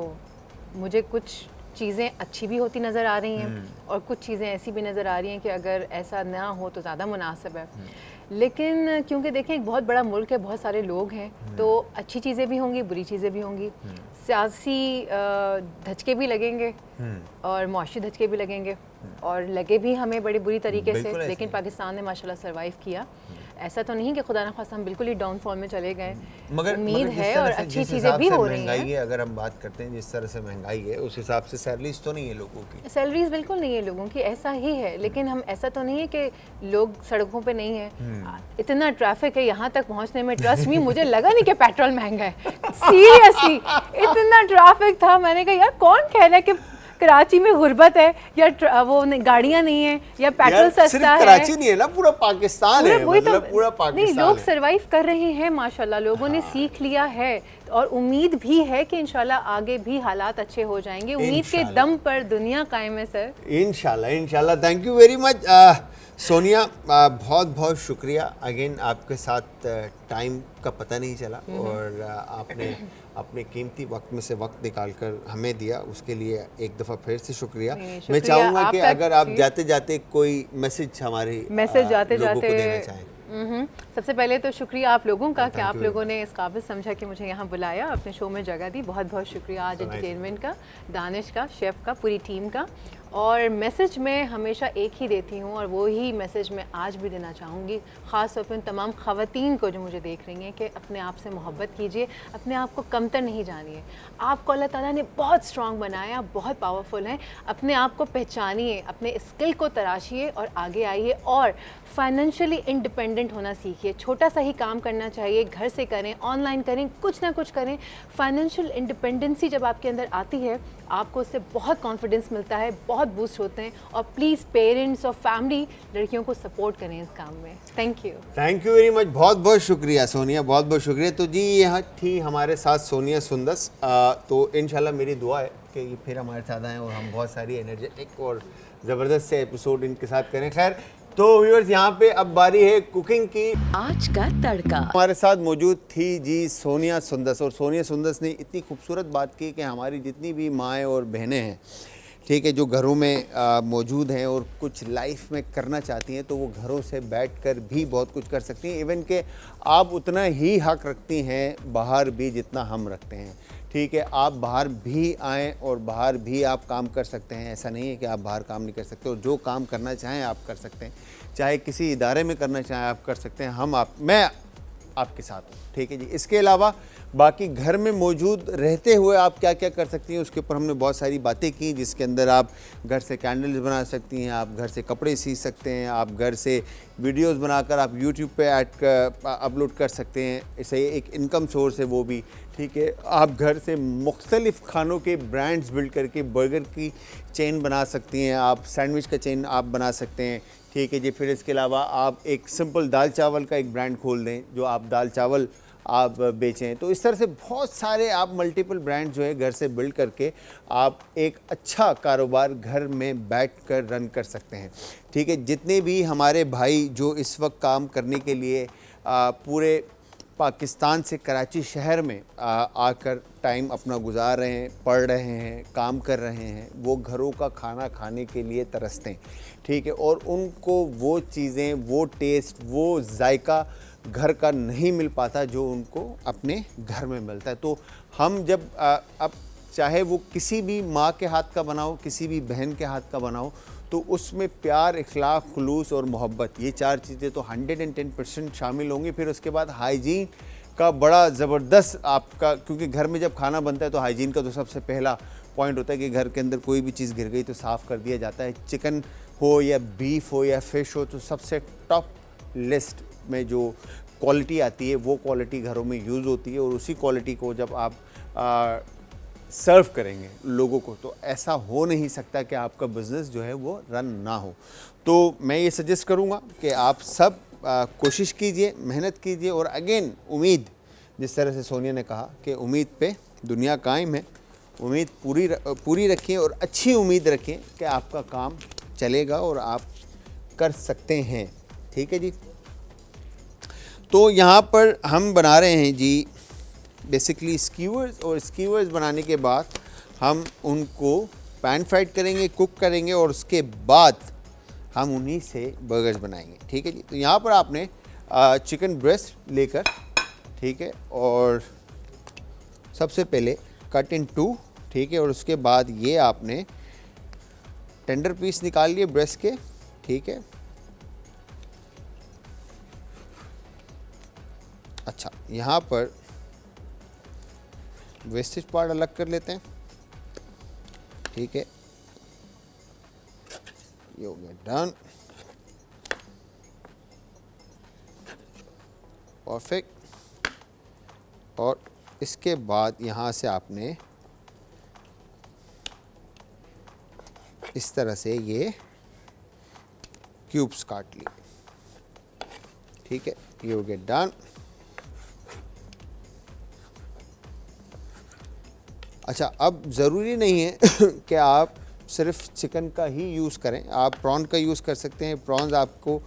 मुझे कुछ चीज़ें अच्छी भी होती नज़र आ रही हैं और कुछ चीज़ें ऐसी भी नज़र आ रही हैं कि अगर ऐसा ना हो तो ज़्यादा मुनासिब है। लेकिन क्योंकि देखें एक बहुत बड़ा मुल्क है, बहुत सारे लोग हैं, तो अच्छी चीज़ें भी होंगी, बुरी चीज़ें भी होंगी, सियासी धचके भी लगेंगे और मुआशी धचके भी लगेंगे और लगे भी हमें बड़ी बुरी तरीके से, लेकिन पाकिस्तान ने माशाल्लाह सर्वाइव किया। ऐसा तो नहीं कि खुदा न खास्ता हम बिल्कुल ही डाउनफॉल में चले गए, उम्मीद है और अच्छी चीज़ें भी हो रही हैं। अगर हम बात करते हैं जिस तरह से महंगाई है उस हिसाब से सैलरीज तो नहीं है लोगों की, सैलरीज बिल्कुल नहीं है लोगों की, ऐसा ही है। लेकिन हम ऐसा तो नहीं है कि लोग सड़कों पे नहीं है, इतना ट्रैफिक है यहाँ तक पहुँचने में, ट्रस्ट मी मुझे लगा नहीं कि पेट्रोल महंगा है, सीरियसली इतना ट्रैफिक था। मैंने कहा यार कौन कह रहा है कि कराची में गुर्बत है या वो गाड़ियाँ नहीं है या पेट्रोल सस्ता है। कराची नहीं है ना, पूरा पाकिस्तान है, मतलब पूरा पाकिस्तान नहीं, लोग है। सरवाइव कर रहे हैं माशाल्लाह, लोगों ने सीख लिया है और उम्मीद भी है कि इंशाल्लाह आगे भी हालात अच्छे हो जाएंगे। उम्मीद के दम पर दुनिया कायम है सर, इंशाल्लाह। इंशाल्लाह। Thank you very much Sonia, बहुत बहुत शुक्रिया अगेन। आपके साथ टाइम का पता नहीं चला और आपने अपने कीमती वक्त में से वक्त निकाल कर हमें दिया, उसके लिए एक दफ़ा फिर से शुक्रिया। मैं चाहूँगा कि अगर आप जाते जाते कोई मैसेज हमारे लोगों को देना चाहें। सबसे पहले तो शुक्रिया आप लोगों का कि आप लोगों ने इस काबिल समझा कि मुझे यहाँ बुलाया, अपने शो में जगह दी। बहुत बहुत शुक्रिया आज एंटरटेनमेंट का, दानिश का, शेफ़ का, पूरी टीम का। और मैसेज मैं हमेशा एक ही देती हूँ और वो ही मैसेज मैं आज भी देना चाहूँगी, ख़ास तौर पर उन तमाम ख़वातीन को जो मुझे देख रही हैं कि अपने आप से मोहब्बत कीजिए, अपने आप को कमतर नहीं जानिए। आपको अल्लाह ताला ने बहुत स्ट्रॉन्ग बनाया, आप बहुत पावरफुल हैं। अपने आप को पहचानिए, अपने स्किल को तराशिए और आगे आइए और फाइनेंशियली इंडिपेंडेंट होना सीखिए। छोटा सा ही काम करना चाहिए, घर से करें, ऑनलाइन करें, कुछ ना कुछ करें। फाइनेंशियल इंडिपेंडेंसी जब आपके अंदर आती है, आपको उससे बहुत कॉन्फिडेंस मिलता है, बहुत बूस्ट होते हैं। और प्लीज़ पेरेंट्स और फैमिली लड़कियों को सपोर्ट करें इस काम में। थैंक यू वेरी मच, बहुत बहुत शुक्रिया सोनिया, बहुत बहुत शुक्रिया। तो जी यहाँ थी हमारे साथ सोनिया सुंदस। तो इंशाल्लाह मेरी दुआ है कि ये फिर हमारे साथ आएँ और हम बहुत सारी एनर्जेटिक और ज़बरदस्त से एपिसोड इनके साथ करें। खैर तो व्यूअर्स, यहाँ पे अब बारी है कुकिंग की। आज का तड़का हमारे साथ मौजूद थी जी सोनिया सुंदस, और सोनिया सुंदस ने इतनी खूबसूरत बात की कि हमारी जितनी भी माएँ और बहनें हैं, ठीक है, जो घरों में मौजूद हैं और कुछ लाइफ में करना चाहती हैं, तो वो घरों से बैठकर भी बहुत कुछ कर सकती हैं। इवन के आप उतना ही हक रखती हैं बाहर भी जितना हम रखते हैं, ठीक है। आप बाहर भी आएँ और बाहर भी आप काम कर सकते हैं। ऐसा नहीं है कि आप बाहर काम नहीं कर सकते, और जो काम करना चाहें आप कर सकते हैं, चाहे किसी इदारे में करना चाहें आप कर सकते हैं। मैं आपके साथ हूँ, ठीक है जी। इसके अलावा बाकी घर में मौजूद रहते हुए आप क्या क्या कर सकती हैं, उसके ऊपर हमने बहुत सारी बातें की, जिसके अंदर आप घर से कैंडल्स बना सकती हैं, आप घर से कपड़े सी सकते हैं, आप घर से वीडियोस बनाकर आप यूट्यूब पे अपलोड कर सकते हैं, इसे एक इनकम सोर्स है वो भी, ठीक है। आप घर से मुख्तलिफ़ खानों के ब्रांड्स बिल्ड करके बर्गर की चेन बना सकती हैं, आप सैंडविच का चेन आप बना सकते हैं, ठीक है जी। फिर इसके अलावा आप एक सिंपल दाल चावल का एक ब्रांड खोल दें, जो आप दाल चावल आप बेचें। तो इस तरह से बहुत सारे आप मल्टीपल ब्रांड जो है घर से बिल्ड करके आप एक अच्छा कारोबार घर में बैठकर रन कर सकते हैं, ठीक है। जितने भी हमारे भाई जो इस वक्त काम करने के लिए पूरे पाकिस्तान से कराची शहर में आकर टाइम अपना गुजार रहे हैं, पढ़ रहे हैं, काम कर रहे हैं, वो घरों का खाना खाने के लिए तरसते हैं, ठीक है। और उनको वो चीज़ें, वो टेस्ट, वो जायका घर का नहीं मिल पाता जो उनको अपने घर में मिलता है। तो हम जब अब चाहे वो किसी भी माँ के हाथ का बनाओ, किसी भी बहन के हाथ का बनाओ, तो उसमें प्यार, इखलाक, खुलूस और मोहब्बत, ये चार चीज़ें तो 110% शामिल होंगी। फिर उसके बाद हाइजीन का बड़ा ज़बरदस्त आपका, क्योंकि घर में जब खाना बनता है तो हाइजीन का तो सबसे पहला पॉइंट होता है कि घर के अंदर कोई भी चीज़ गिर गई तो साफ़ कर दिया जाता है। चिकन हो या बीफ हो या फ़िश हो, तो सबसे टॉप लिस्ट में जो क्वालिटी आती है वो क्वालिटी घरों में यूज़ होती है, और उसी क्वालिटी को जब आप सर्व करेंगे लोगों को, तो ऐसा हो नहीं सकता कि आपका बिज़नेस जो है वो रन ना हो। तो मैं ये सजेस्ट करूँगा कि आप सब कोशिश कीजिए, मेहनत कीजिए, और अगेन उम्मीद, जिस तरह से सोनिया ने कहा कि उम्मीद पे दुनिया कायम है, उम्मीद पूरी रखें और अच्छी उम्मीद रखें कि आपका काम चलेगा और आप कर सकते हैं। ठीक है जी। तो यहाँ पर हम बना रहे हैं जी बेसिकली स्कीवर्स, और स्कीवर्स बनाने के बाद हम उनको पैन फ्राइड करेंगे, कुक करेंगे, और उसके बाद हम उन्हीं से बर्गर्स बनाएंगे। ठीक है जी। तो यहाँ पर आपने चिकन ब्रेस्ट लेकर, ठीक है, और सबसे पहले कट इन 2, ठीक है, और उसके बाद ये आपने टेंडर पीस निकाल लिए ब्रेस्ट के। ठीक है, अच्छा, यहाँ पर वेस्टेज पार्ट अलग कर लेते हैं। ठीक है, ये हो गया डन, परफेक्ट। और इसके बाद यहाँ से आपने इस तरह से ये क्यूब्स काट लिए। ठीक है, ये हो गया डन। अच्छा, अब ज़रूरी नहीं है कि आप सिर्फ चिकन का ही यूज़ करें, आप प्रॉन का यूज़ कर सकते हैं। प्रॉन्स आपको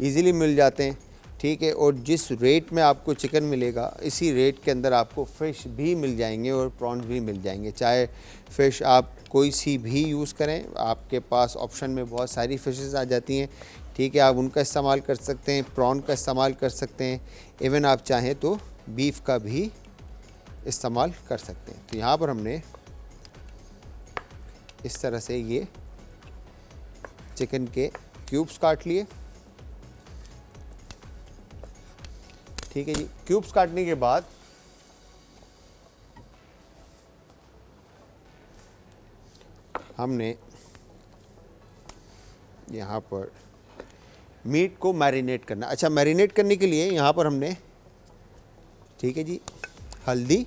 इजीली मिल जाते हैं। ठीक है, और जिस रेट में आपको चिकन मिलेगा, इसी रेट के अंदर आपको फ़िश भी मिल जाएंगे और प्रॉन्स भी मिल जाएंगे। चाहे फ़िश आप कोई सी भी यूज़ करें, आपके पास ऑप्शन में बहुत सारी फ़िशेस आ जाती हैं। ठीक है, आप उनका इस्तेमाल कर सकते हैं, प्रॉन का इस्तेमाल कर सकते हैं, इवन आप चाहें तो बीफ का भी इस्तेमाल कर सकते हैं। तो यहाँ पर हमने इस तरह से ये चिकन के क्यूब्स काट लिए। ठीक है जी। क्यूब्स काटने के बाद हमने यहाँ पर मीट को मैरिनेट करना। अच्छा, मैरिनेट करने के लिए यहाँ पर हमने, ठीक है जी, हल्दी,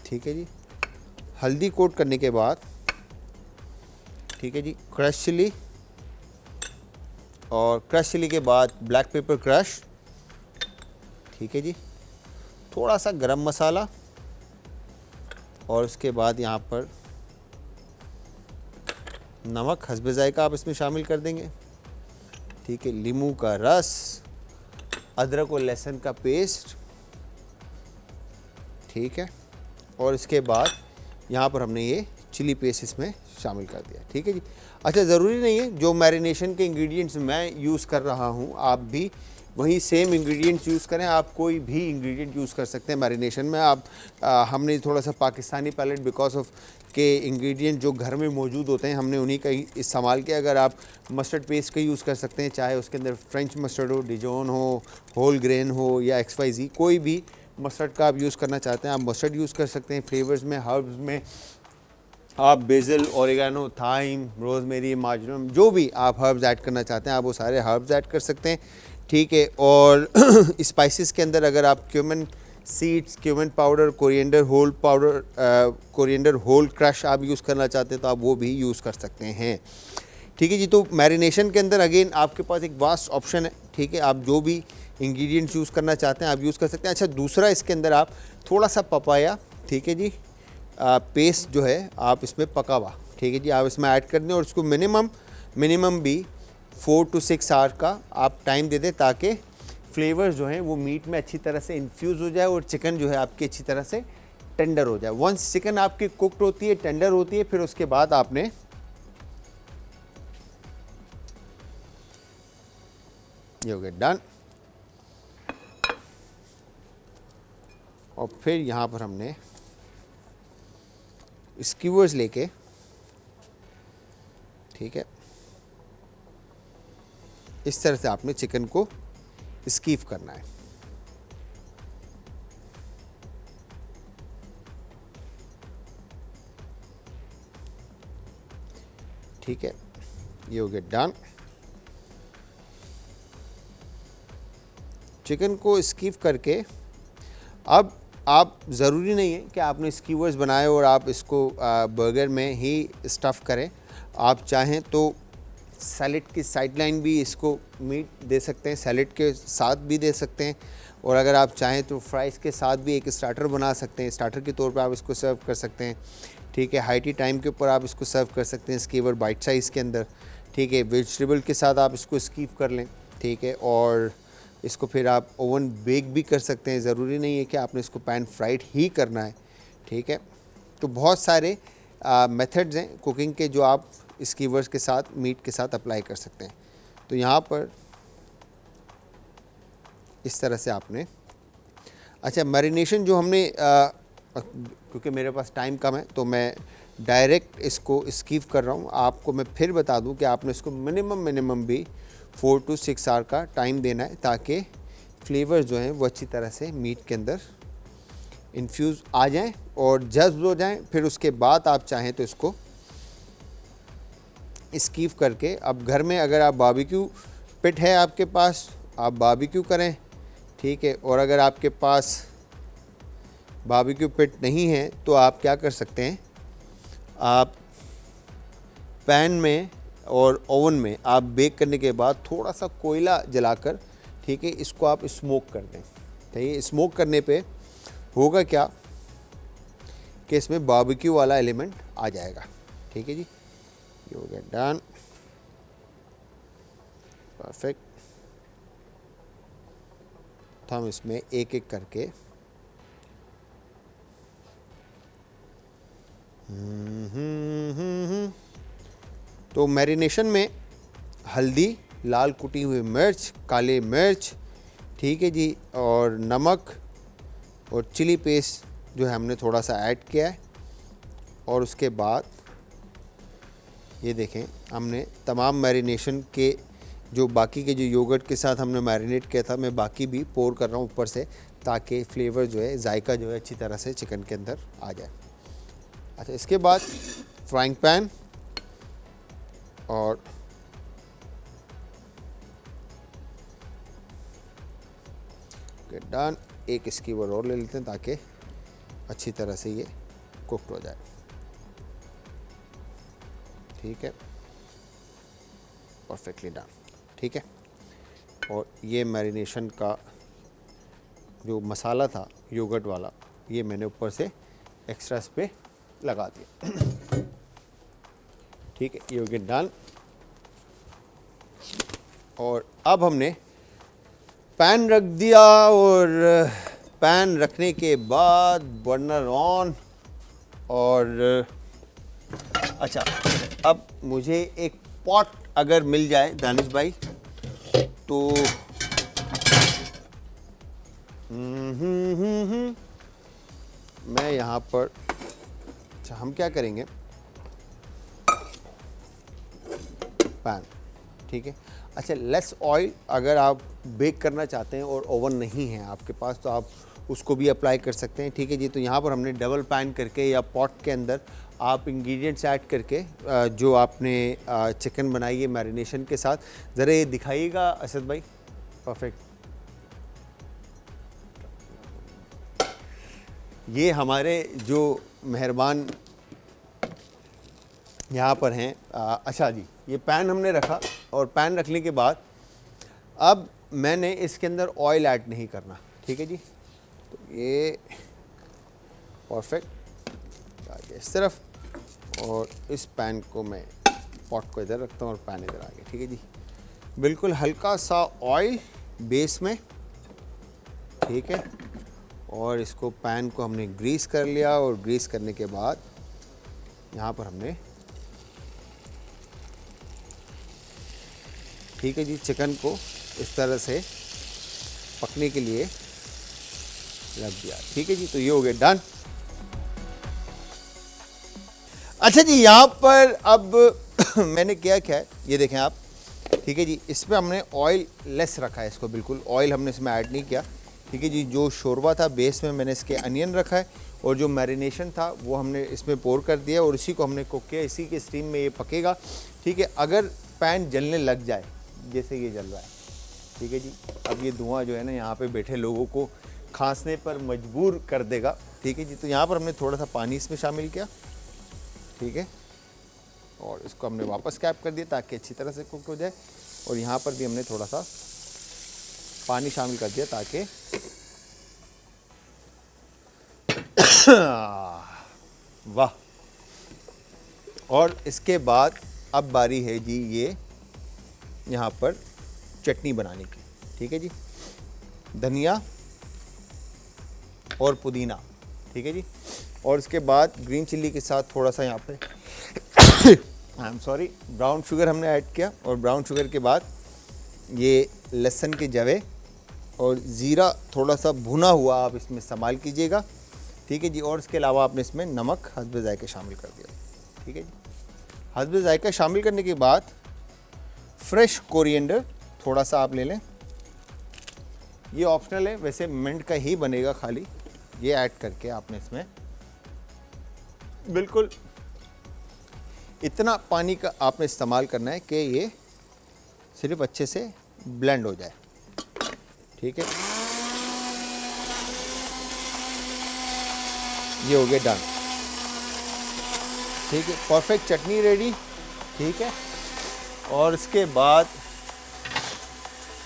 ठीक है जी, हल्दी कोट करने के बाद, ठीक है जी, क्रश चिली, और क्रश चिली के बाद ब्लैक पेपर क्रश, ठीक है जी, थोड़ा सा गरम मसाला, और उसके बाद यहाँ पर नमक हस्बे जायका आप इसमें शामिल कर देंगे। ठीक है, नींबू का रस, अदरक और लहसुन का पेस्ट, ठीक है, और इसके बाद यहाँ पर हमने ये चिली पेस्ट इसमें शामिल कर दिया। ठीक है जी। अच्छा, ज़रूरी नहीं है जो मैरिनेशन के इंग्रेडिएंट्स मैं यूज़ कर रहा हूँ आप भी वही सेम इंग्रेडिएंट्स यूज़ करें। आप कोई भी इंग्रेडिएंट यूज़ कर सकते हैं मैरिनेशन में। आप हमने थोड़ा सा पाकिस्तानी पैलेट बिकॉज ऑफ के इंग्रेडिएंट जो घर में मौजूद होते हैं, हमने उन्हीं का इस्तेमाल किया। अगर आप मस्टर्ड पेस्ट का यूज़ कर सकते हैं, चाहे उसके अंदर फ्रेंच मस्टर्ड हो, डिजोन हो, होल ग्रेन हो, या XYZ कोई भी मस्टर्ड का आप यूज़ करना चाहते हैं, आप मस्टर्ड यूज़ कर सकते हैं। फ्लेवर्स में, हर्ब्स में आप बेसिल, ओरिगानो, थाइम, रोज़मेरी, मार्जरम, जो भी आप हर्ब्स ऐड करना चाहते हैं आप वो सारे हर्ब्स ऐड कर सकते हैं। ठीक है, और स्पाइसेस के अंदर अगर आप cumin seeds, cumin powder, coriander whole powder, coriander whole crush आप यूज़ करना चाहते हैं तो आप वो भी यूज़ कर सकते हैं। ठीक है जी। तो मैरिनेशन के अंदर अगेन आपके पास एक वास्ट ऑप्शन है। ठीक है, आप जो भी इंग्रेडिएंट्स यूज़ करना चाहते हैं आप यूज़ कर सकते हैं। अच्छा, दूसरा इसके अंदर आप थोड़ा सा पपाया, ठीक है जी, पेस्ट जो है आप इसमें पका हुआ, ठीक है जी, आप इसमें ऐड कर दें और उसको मिनिमम भी 4 to 6 आवर का आप टाइम दे दें ताकि फ्लेवर्स जो हैं वो मीट में अच्छी तरह से इन्फ्यूज़ हो जाए और चिकन जो है आपकी अच्छी तरह से टेंडर हो जाए। वंस चिकन आपकी कुकड होती है, टेंडर होती है, फिर उसके बाद आपने ये हो गया डन। और फिर यहाँ पर हमने स्क्यूवर्स लेके, ठीक है, इस तरह से आपने चिकन को स्कीव करना है। ठीक है, ये हो गया डन। चिकन को स्कीव करके अब आप ज़रूरी नहीं है कि आपने स्कीवर्स बनाए और आप इसको बर्गर में ही स्टफ़ करें। आप चाहें तो सैलेड की साइडलाइन भी इसको मीट दे सकते हैं, सैलेड के साथ भी दे सकते हैं, और अगर आप चाहें तो फ्राइज़ के साथ भी एक स्टार्टर बना सकते हैं। स्टार्टर के तौर पे आप इसको सर्व कर सकते हैं, ठीक है। हाई टी टाइम के ऊपर आप इसको सर्व कर सकते हैं स्कीवर बाइट साइज़ के अंदर, ठीक है। वेजिटेबल के साथ आप इसको स्कीव कर लें, ठीक है, और इसको फिर आप ओवन बेक भी कर सकते हैं। ज़रूरी नहीं है कि आपने इसको पैन फ्राइड ही करना है, ठीक है। तो बहुत सारे मेथड्स हैं कुकिंग के जो आप स्कीवर्स के साथ, मीट के साथ अप्लाई कर सकते हैं। तो यहाँ पर इस तरह से आपने, अच्छा मैरिनेशन जो हमने क्योंकि मेरे पास टाइम कम है तो मैं डायरेक्ट इसको स्कीव कर रहा हूँ। आपको मैं फिर बता दूँ कि आपने इसको मिनिमम भी 4 to 6 आवर का टाइम देना है, ताकि फ्लेवर जो हैं वो अच्छी तरह से मीट के अंदर इन्फ्यूज़ आ जाएं और जज्ब हो जाएं। फिर उसके बाद आप चाहें तो इसको स्कीव करके, अब घर में अगर आप बारबेक्यू पिट है आपके पास, आप बारबेक्यू करें, ठीक है। और अगर आपके पास बारबेक्यू पिट नहीं है तो आप क्या कर सकते हैं, आप पैन में और ओवन में आप बेक करने के बाद थोड़ा सा कोयला जलाकर, ठीक है, इसको आप स्मोक कर दें। तो ये स्मोक करने पे होगा क्या कि इसमें बारबेक्यू वाला एलिमेंट आ जाएगा, ठीक है जी। ये हो गया डन, परफेक्ट। तो हम इसमें एक एक करके तो मैरिनेशन में हल्दी, लाल कुटी हुई मिर्च, काले मिर्च, ठीक है जी, और नमक और चिली पेस्ट जो है हमने थोड़ा सा ऐड किया है। और उसके बाद ये देखें हमने तमाम मैरिनेशन के जो बाकी के जो योगर्ट के साथ हमने मैरिनेट किया था, मैं बाकी भी पोर कर रहा हूँ ऊपर से, ताकि फ्लेवर जो है, जायका जो है अच्छी तरह से चिकन के अंदर आ जाए। अच्छा, इसके बाद फ्राइंग पैन और डन, एक स्कीवर और ले लेते हैं ताकि अच्छी तरह से ये कुक्ड हो जाए, ठीक है, परफेक्टली डन, ठीक है। और ये मैरिनेशन का जो मसाला था योगर्ट वाला, ये मैंने ऊपर से एक्स्ट्रा इस पे लगा दिया, ठीक है, ये हो गया डन। और अब हमने पैन रख दिया, और पैन रखने के बाद बर्नर ऑन, और अच्छा, अब मुझे एक पॉट अगर मिल जाए दानिश भाई तो मैं यहाँ पर, अच्छा हम क्या करेंगे, पैन, ठीक है। अच्छा, लेस ऑयल अगर आप बेक करना चाहते हैं और ओवन नहीं है आपके पास तो आप उसको भी अप्लाई कर सकते हैं, ठीक है जी। तो यहाँ पर हमने डबल पैन करके या पॉट के अंदर आप इंग्रेडिएंट्स ऐड करके जो आपने चिकन बनाई है मैरिनेशन के साथ, ज़रा ये दिखाइएगा असद भाई, परफेक्ट। ये हमारे जो मेहरबान यहाँ पर हैं, अच्छा जी, ये पैन हमने रखा, और पैन रखने के बाद अब मैंने इसके अंदर ऑयल ऐड नहीं करना, ठीक है जी। तो ये परफेक्ट आ गया इस तरफ, और इस पैन को मैं पॉट को इधर रखता हूँ और पैन इधर आ गया, ठीक है जी। बिल्कुल हल्का सा ऑयल बेस में, ठीक है, और इसको पैन को हमने ग्रीस कर लिया, और ग्रीस करने के बाद यहाँ पर हमने, ठीक है जी, चिकन को इस तरह से पकने के लिए रख दिया, ठीक है जी। तो ये हो गया डन। अच्छा जी, यहाँ पर अब मैंने क्या है, ये देखें आप, ठीक है जी, इसमें हमने ऑयल लेस रखा है, इसको बिल्कुल ऑयल हमने इसमें ऐड नहीं किया, ठीक है जी। जो शोरबा था बेस में मैंने इसके अनियन रखा है, और जो मैरिनेशन था वो हमने इसमें पोर कर दिया, और इसी को हमने कुक किया, इसी के स्टीम में ये पकेगा, ठीक है। अगर पैन जलने लग जाए, जैसे ये जल रहा है, ठीक है जी, अब ये धुआं जो है ना यहाँ पे बैठे लोगों को खांसने पर मजबूर कर देगा। ठीक है जी। तो यहाँ पर हमने थोड़ा सा पानी इसमें शामिल किया, ठीक है, और इसको हमने वापस कैप कर दिया ताकि अच्छी तरह से कुक हो जाए। और यहाँ पर भी हमने थोड़ा सा पानी शामिल कर दिया ताकि वाह। और इसके बाद अब बारी है जी ये यहाँ पर चटनी बनाने की। ठीक है जी। धनिया और पुदीना, ठीक है जी। और इसके बाद ग्रीन चिल्ली के साथ थोड़ा सा यहाँ पे I am sorry brown sugar हमने ऐड किया। और ब्राउन शुगर के बाद ये लहसुन के जवे और ज़ीरा थोड़ा सा भुना हुआ आप इसमें इस्तेमाल कीजिएगा। ठीक है जी। और इसके अलावा आपने इसमें नमक हस्ब ज़ायक़ा शामिल कर दिया। ठीक है जी। हस्ब ज़ायक़ा शामिल करने के बाद फ्रेश कोरिएंडर थोड़ा सा आप ले लें। ये ऑप्शनल है, वैसे मिंट का ही बनेगा, खाली ये ऐड करके आपने इसमें बिल्कुल इतना पानी का आपने इस्तेमाल करना है कि ये सिर्फ अच्छे से ब्लेंड हो जाए। ठीक है, ये हो गया डन। ठीक है, परफेक्ट चटनी रेडी। ठीक है, और इसके बाद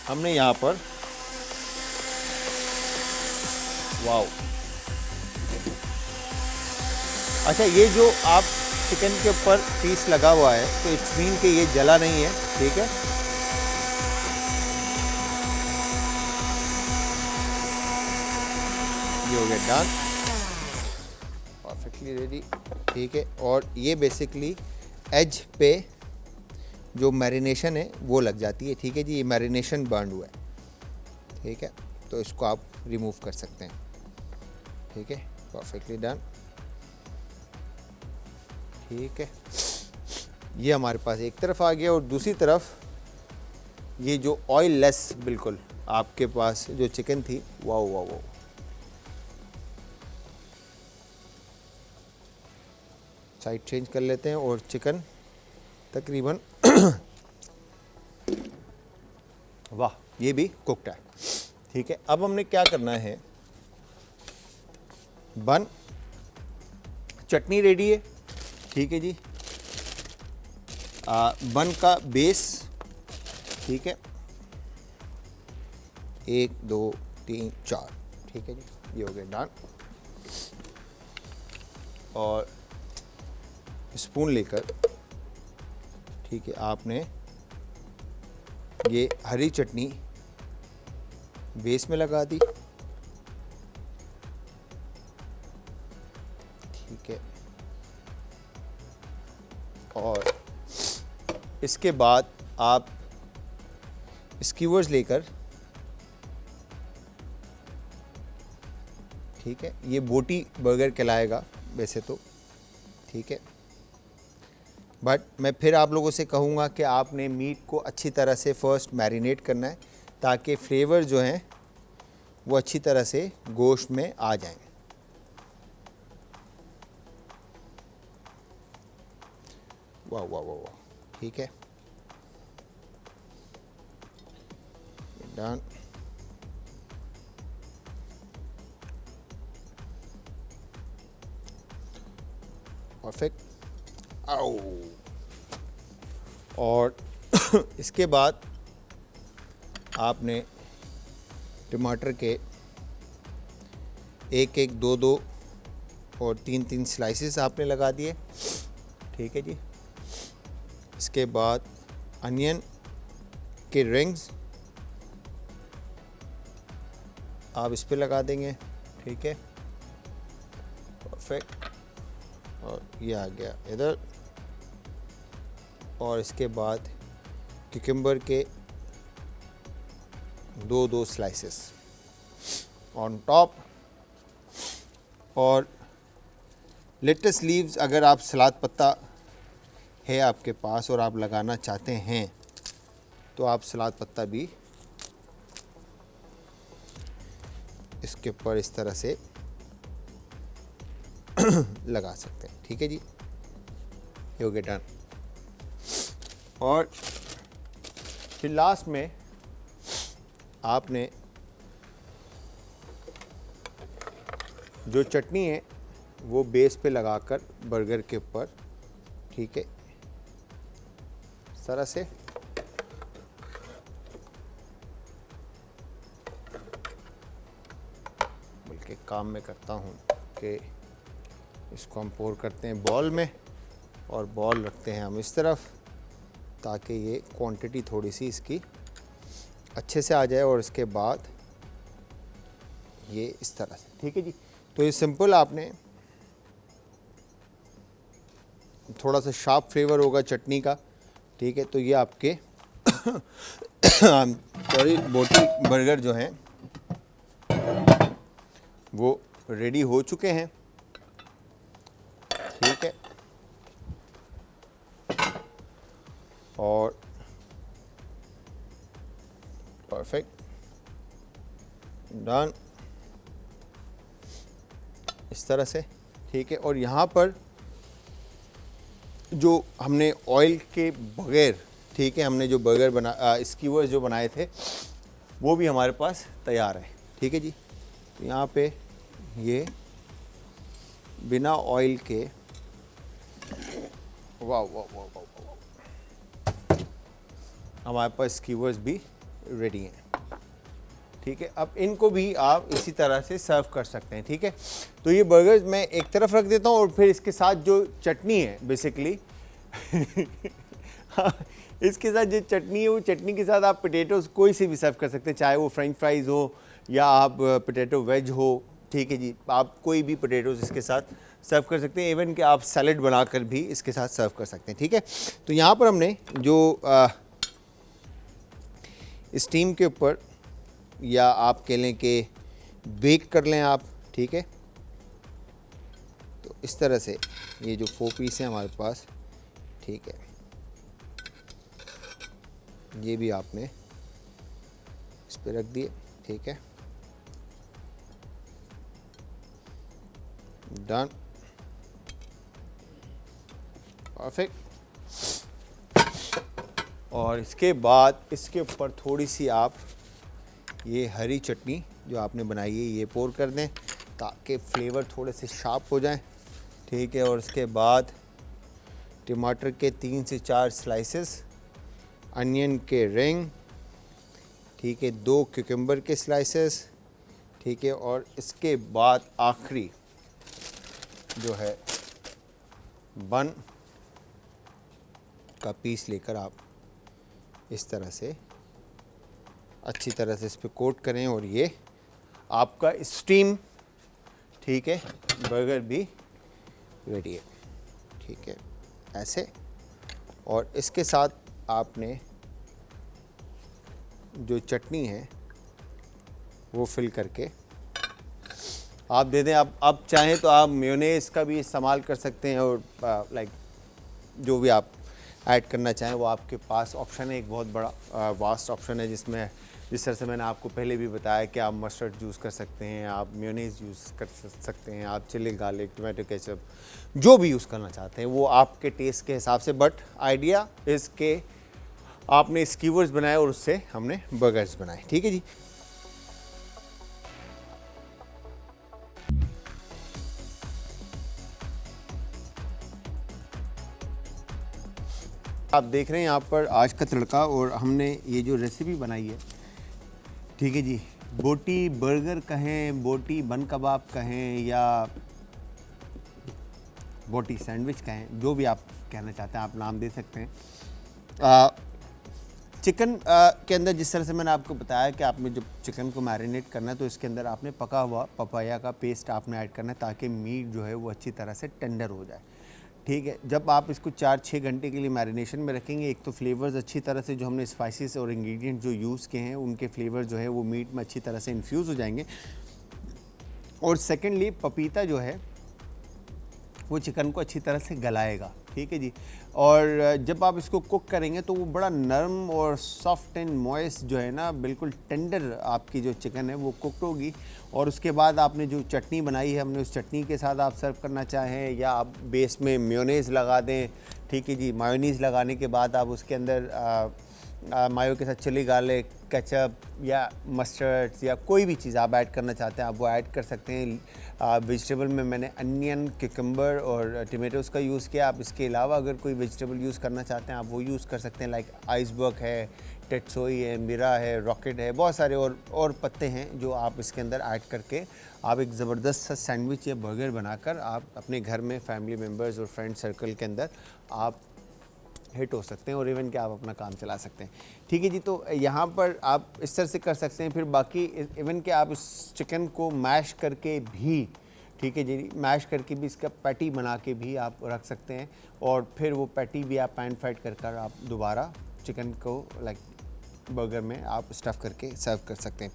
हमने यहाँ पर वाओ, अच्छा ये जो आप चिकन के ऊपर पीस लगा हुआ है तो इट्स मीन कि ये जला नहीं है। ठीक है, ये हो गया डन, परफेक्टली रेडी। ठीक है, और ये बेसिकली एज पे जो मैरिनेशन है वो लग जाती है। ठीक है जी, ये मैरिनेशन बर्न हुआ है। ठीक है, तो इसको आप रिमूव कर सकते हैं। ठीक है, परफेक्टली डन। ठीक है, ये हमारे पास एक तरफ आ गया और दूसरी तरफ ये जो ऑयल लेस बिल्कुल आपके पास जो चिकन थी, wow wow wow, side change कर लेते हैं और चिकन तकरीबन वाह, ये भी कुकड है। ठीक है, अब हमने क्या करना है, बन चटनी रेडी है। ठीक है जी, बन का बेस, ठीक है, 1 2 3 4, ठीक है जी, ये हो गया डन। और स्पून लेकर, ठीक है, आपने ये हरी चटनी बेस में लगा दी। ठीक है, और इसके बाद आप स्क्यूवर्स लेकर, ठीक है, ये बोटी बर्गर कहलाएगा वैसे तो। ठीक है, बट मैं फिर आप लोगों से कहूँगा कि आपने मीट को अच्छी तरह से फर्स्ट मैरिनेट करना है ताकि फ्लेवर जो हैं वो अच्छी तरह से गोश्त में आ जाएं। वाह वाह वाह वाह, ठीक है, डन। परफेक्ट। आओ, और इसके बाद आपने टमाटर के 1 1 2 2 और 3 3 स्लाइसेस आपने लगा दिए। ठीक है जी, इसके बाद अनियन के रिंग्स आप इस पे लगा देंगे। ठीक है, परफेक्ट। और ये आ गया इधर, और इसके बाद क्यूकम्बर के 2 2 स्लाइसेस ऑन टॉप। और लेटस लीव्स, अगर आप सलाद पत्ता है आपके पास और आप लगाना चाहते हैं तो आप सलाद पत्ता भी इसके ऊपर इस तरह से लगा सकते हैं। ठीक है जी, ये हो गया डन। और फिर लास्ट में आपने जो चटनी है वो बेस पे लगाकर बर्गर के ऊपर, ठीक है, इस तरह से बल्कि काम में करता हूँ कि इसको हम पोर करते हैं बॉल में और बॉल रखते हैं हम इस तरफ, ताकि ये क्वांटिटी थोड़ी सी इसकी अच्छे से आ जाए। और इसके बाद ये इस तरह से, ठीक है जी। तो ये सिंपल, आपने थोड़ा सा शार्प फ्लेवर होगा चटनी का, ठीक है। तो ये आपके सॉरी बोटी बर्गर जो हैं वो रेडी हो चुके हैं, ठीक है। और परफेक्ट, डन, इस तरह से, ठीक है। और यहाँ पर जो हमने ऑयल के बगैर, ठीक है, हमने जो बर्गर स्कीवर्स जो बनाए थे वो भी हमारे पास तैयार है, ठीक है जी। तो यहाँ पे ये बिना ऑयल के, वाह वाह वाह वाह वाह, हमारे पास स्कीवर्स भी रेडी हैं, ठीक है। अब इनको भी आप इसी तरह से सर्व कर सकते हैं, ठीक है। तो ये बर्गर्स मैं एक तरफ रख देता हूँ और फिर इसके साथ जो चटनी है बेसिकली इसके साथ जो चटनी है वो चटनी के साथ आप पोटैटोज कोई से भी सर्व कर सकते हैं, चाहे वो फ्रेंच फ्राइज़ हो या आप पोटैटो वेज हो, ठीक है जी। आप कोई भी पोटैटोज इसके साथ सर्व कर सकते हैं, इवन कि आप सैलेड बनाकर भी इसके साथ सर्व कर सकते हैं, ठीक है। तो यहाँ पर हमने जो स्टीम के ऊपर, या आप कह लें कि बेक कर लें आप, ठीक है। तो इस तरह से ये जो 4 पीस है हमारे पास, ठीक है, ये भी आपने इस पे रख दिए, ठीक है, डन, परफेक्ट। और इसके बाद इसके ऊपर थोड़ी सी आप ये हरी चटनी जो आपने बनाई है ये पोर कर दें, ताकि फ्लेवर थोड़े से शार्प हो जाएं, ठीक है। और इसके बाद टमाटर के 3 से 4 स्लाइसेस, अनियन के रिंग, ठीक है, 2 क्यूकम्बर के स्लाइसेस, ठीक है। और इसके बाद आखिरी जो है बन का पीस लेकर आप इस तरह से अच्छी तरह से इस पर कोट करें और ये आपका स्टीम, ठीक है, बर्गर भी रेडी है, ठीक है, ऐसे। और इसके साथ आपने जो चटनी है वो फिल करके आप दे दें। आप चाहें तो आप मेयोनेज़ का भी इस्तेमाल कर सकते हैं, और लाइक जो भी आप ऐड करना चाहें वो आपके पास ऑप्शन है, एक बहुत बड़ा वास्ट ऑप्शन है, जिसमें जिस तरह से मैंने आपको पहले भी बताया कि आप मस्टर्ड यूज़ कर सकते हैं, आप मेयोनेज़ यूज़ कर सकते हैं, आप चिली गार्लिक टोमेटो केचप जो भी यूज़ करना चाहते हैं वो आपके टेस्ट के हिसाब से। बट आइडिया इज़ के आपने स्कीवर्स बनाए और उससे हमने बर्गर्स बनाए, ठीक है जी। आप देख रहे हैं यहाँ पर आज का तड़का, और हमने ये जो रेसिपी बनाई है, ठीक है जी, बोटी बर्गर कहें, बोटी बन कबाब कहें, या बोटी सैंडविच कहें, जो भी आप कहना चाहते हैं आप नाम दे सकते हैं। चिकन के अंदर जिस तरह से मैंने आपको बताया कि आपने जब चिकन को मैरिनेट करना है तो इसके अंदर आपने पका हुआ पपाया का पेस्ट आपने ऐड करना है, ताकि मीट जो है वो अच्छी तरह से टेंडर हो जाए, ठीक है। जब आप इसको 4-6 घंटे के लिए मैरिनेशन में रखेंगे, एक तो फ्लेवर्स अच्छी तरह से जो हमने स्पाइसेस और इंग्रेडिएंट जो यूज़ किए हैं उनके फ्लेवर जो है वो मीट में अच्छी तरह से इन्फ्यूज़ हो जाएंगे, और सेकेंडली पपीता जो है वो चिकन को अच्छी तरह से गलाएगा, ठीक है जी। और जब आप इसको कुक करेंगे तो वो बड़ा नरम और सॉफ्ट एंड मॉइस्ट जो है ना, बिल्कुल टेंडर आपकी जो चिकन है वो कुकड होगी। और उसके बाद आपने जो चटनी बनाई है, हमने उस चटनी के साथ आप सर्व करना चाहें, या आप बेस में मेयोनेज़ लगा दें, ठीक है जी। मायोनीज़ लगाने के बाद आप उसके अंदर मायो के साथ चिली गार्लिक, केचप या मस्टर्ड या कोई भी चीज़ आप ऐड करना चाहते हैं आप वो ऐड कर सकते हैं। वेजिटेबल में मैंने अनियन, क्यूकम्बर और टमेटोज़ का यूज़ किया। आप इसके अलावा अगर कोई वेजिटेबल यूज़ करना चाहते हैं आप वो यूज़ कर सकते हैं, लाइक आइसबर्ग है, टेट्सोई है, मिरा है, रॉकेट है, बहुत सारे और पत्ते हैं जो आप इसके अंदर ऐड करके आप एक ज़बरदस्त सा सैंडविच या बर्गर बनाकर आप अपने घर में फैमिली मेम्बर्स और फ्रेंड सर्कल के अंदर आप हिट हो सकते हैं और इवन कि आप अपना काम चला सकते हैं। ठीक है जी, तो यहाँ पर आप इस तरह से कर सकते हैं। फिर बाकी इवन कि आप इस चिकन को मैश करके भी, ठीक है जी, मैश करके भी इसका पैटी बना के भी आप रख सकते हैं और फिर वो पैटी भी आप पैन फ्राइड कर आप दोबारा चिकन को लाइक बर्गर में आप स्टफ़ करके सर्व कर सकते हैं।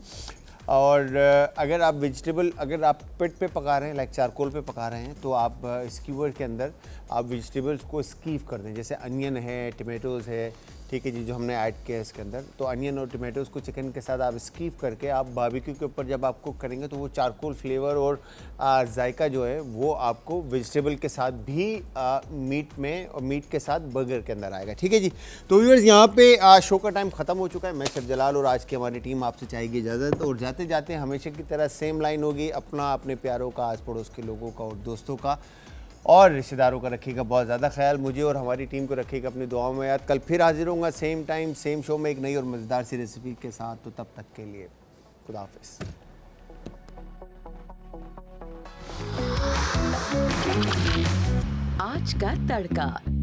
और अगर आप वेजिटेबल अगर आप पिट पे पका रहे हैं, लाइक चारकोल पे पका रहे हैं, तो आप स्कीवर के अंदर आप वेजिटेबल्स को स्कीव कर दें। जैसे अनियन है, टमेटोज़ है, ठीक है जी, जो हमने ऐड किया है इसके अंदर, तो अनियन और टमेटोज़ को चिकन के साथ आप स्कीव करके आप बारबेक्यू के ऊपर जब आप कुक करेंगे तो वो चारकोल फ्लेवर और जायका जो है वो आपको वेजिटेबल के साथ भी मीट में और मीट के साथ बर्गर के अंदर आएगा। ठीक है जी, तो व्यूअर्स यहाँ पे शो का टाइम ख़त्म हो चुका है। मैं शेफ जलाल और आज की हमारी टीम आपसे चाहेगी इजाज़त, और जाते जाते हमेशा की तरह सेम लाइन होगी, अपना, अपने प्यारों का, आस पड़ोस के लोगों का और दोस्तों का और रिश्तेदारों का रखिएगा बहुत ज़्यादा ख्याल। मुझे और हमारी टीम को रखिएगा अपनी दुआओं में याद। कल फिर हाजिर होऊंगा सेम टाइम सेम शो में एक नई और मज़ेदार सी रेसिपी के साथ। तो तब तक के लिए खुदा हाफिज़। आज का तड़का।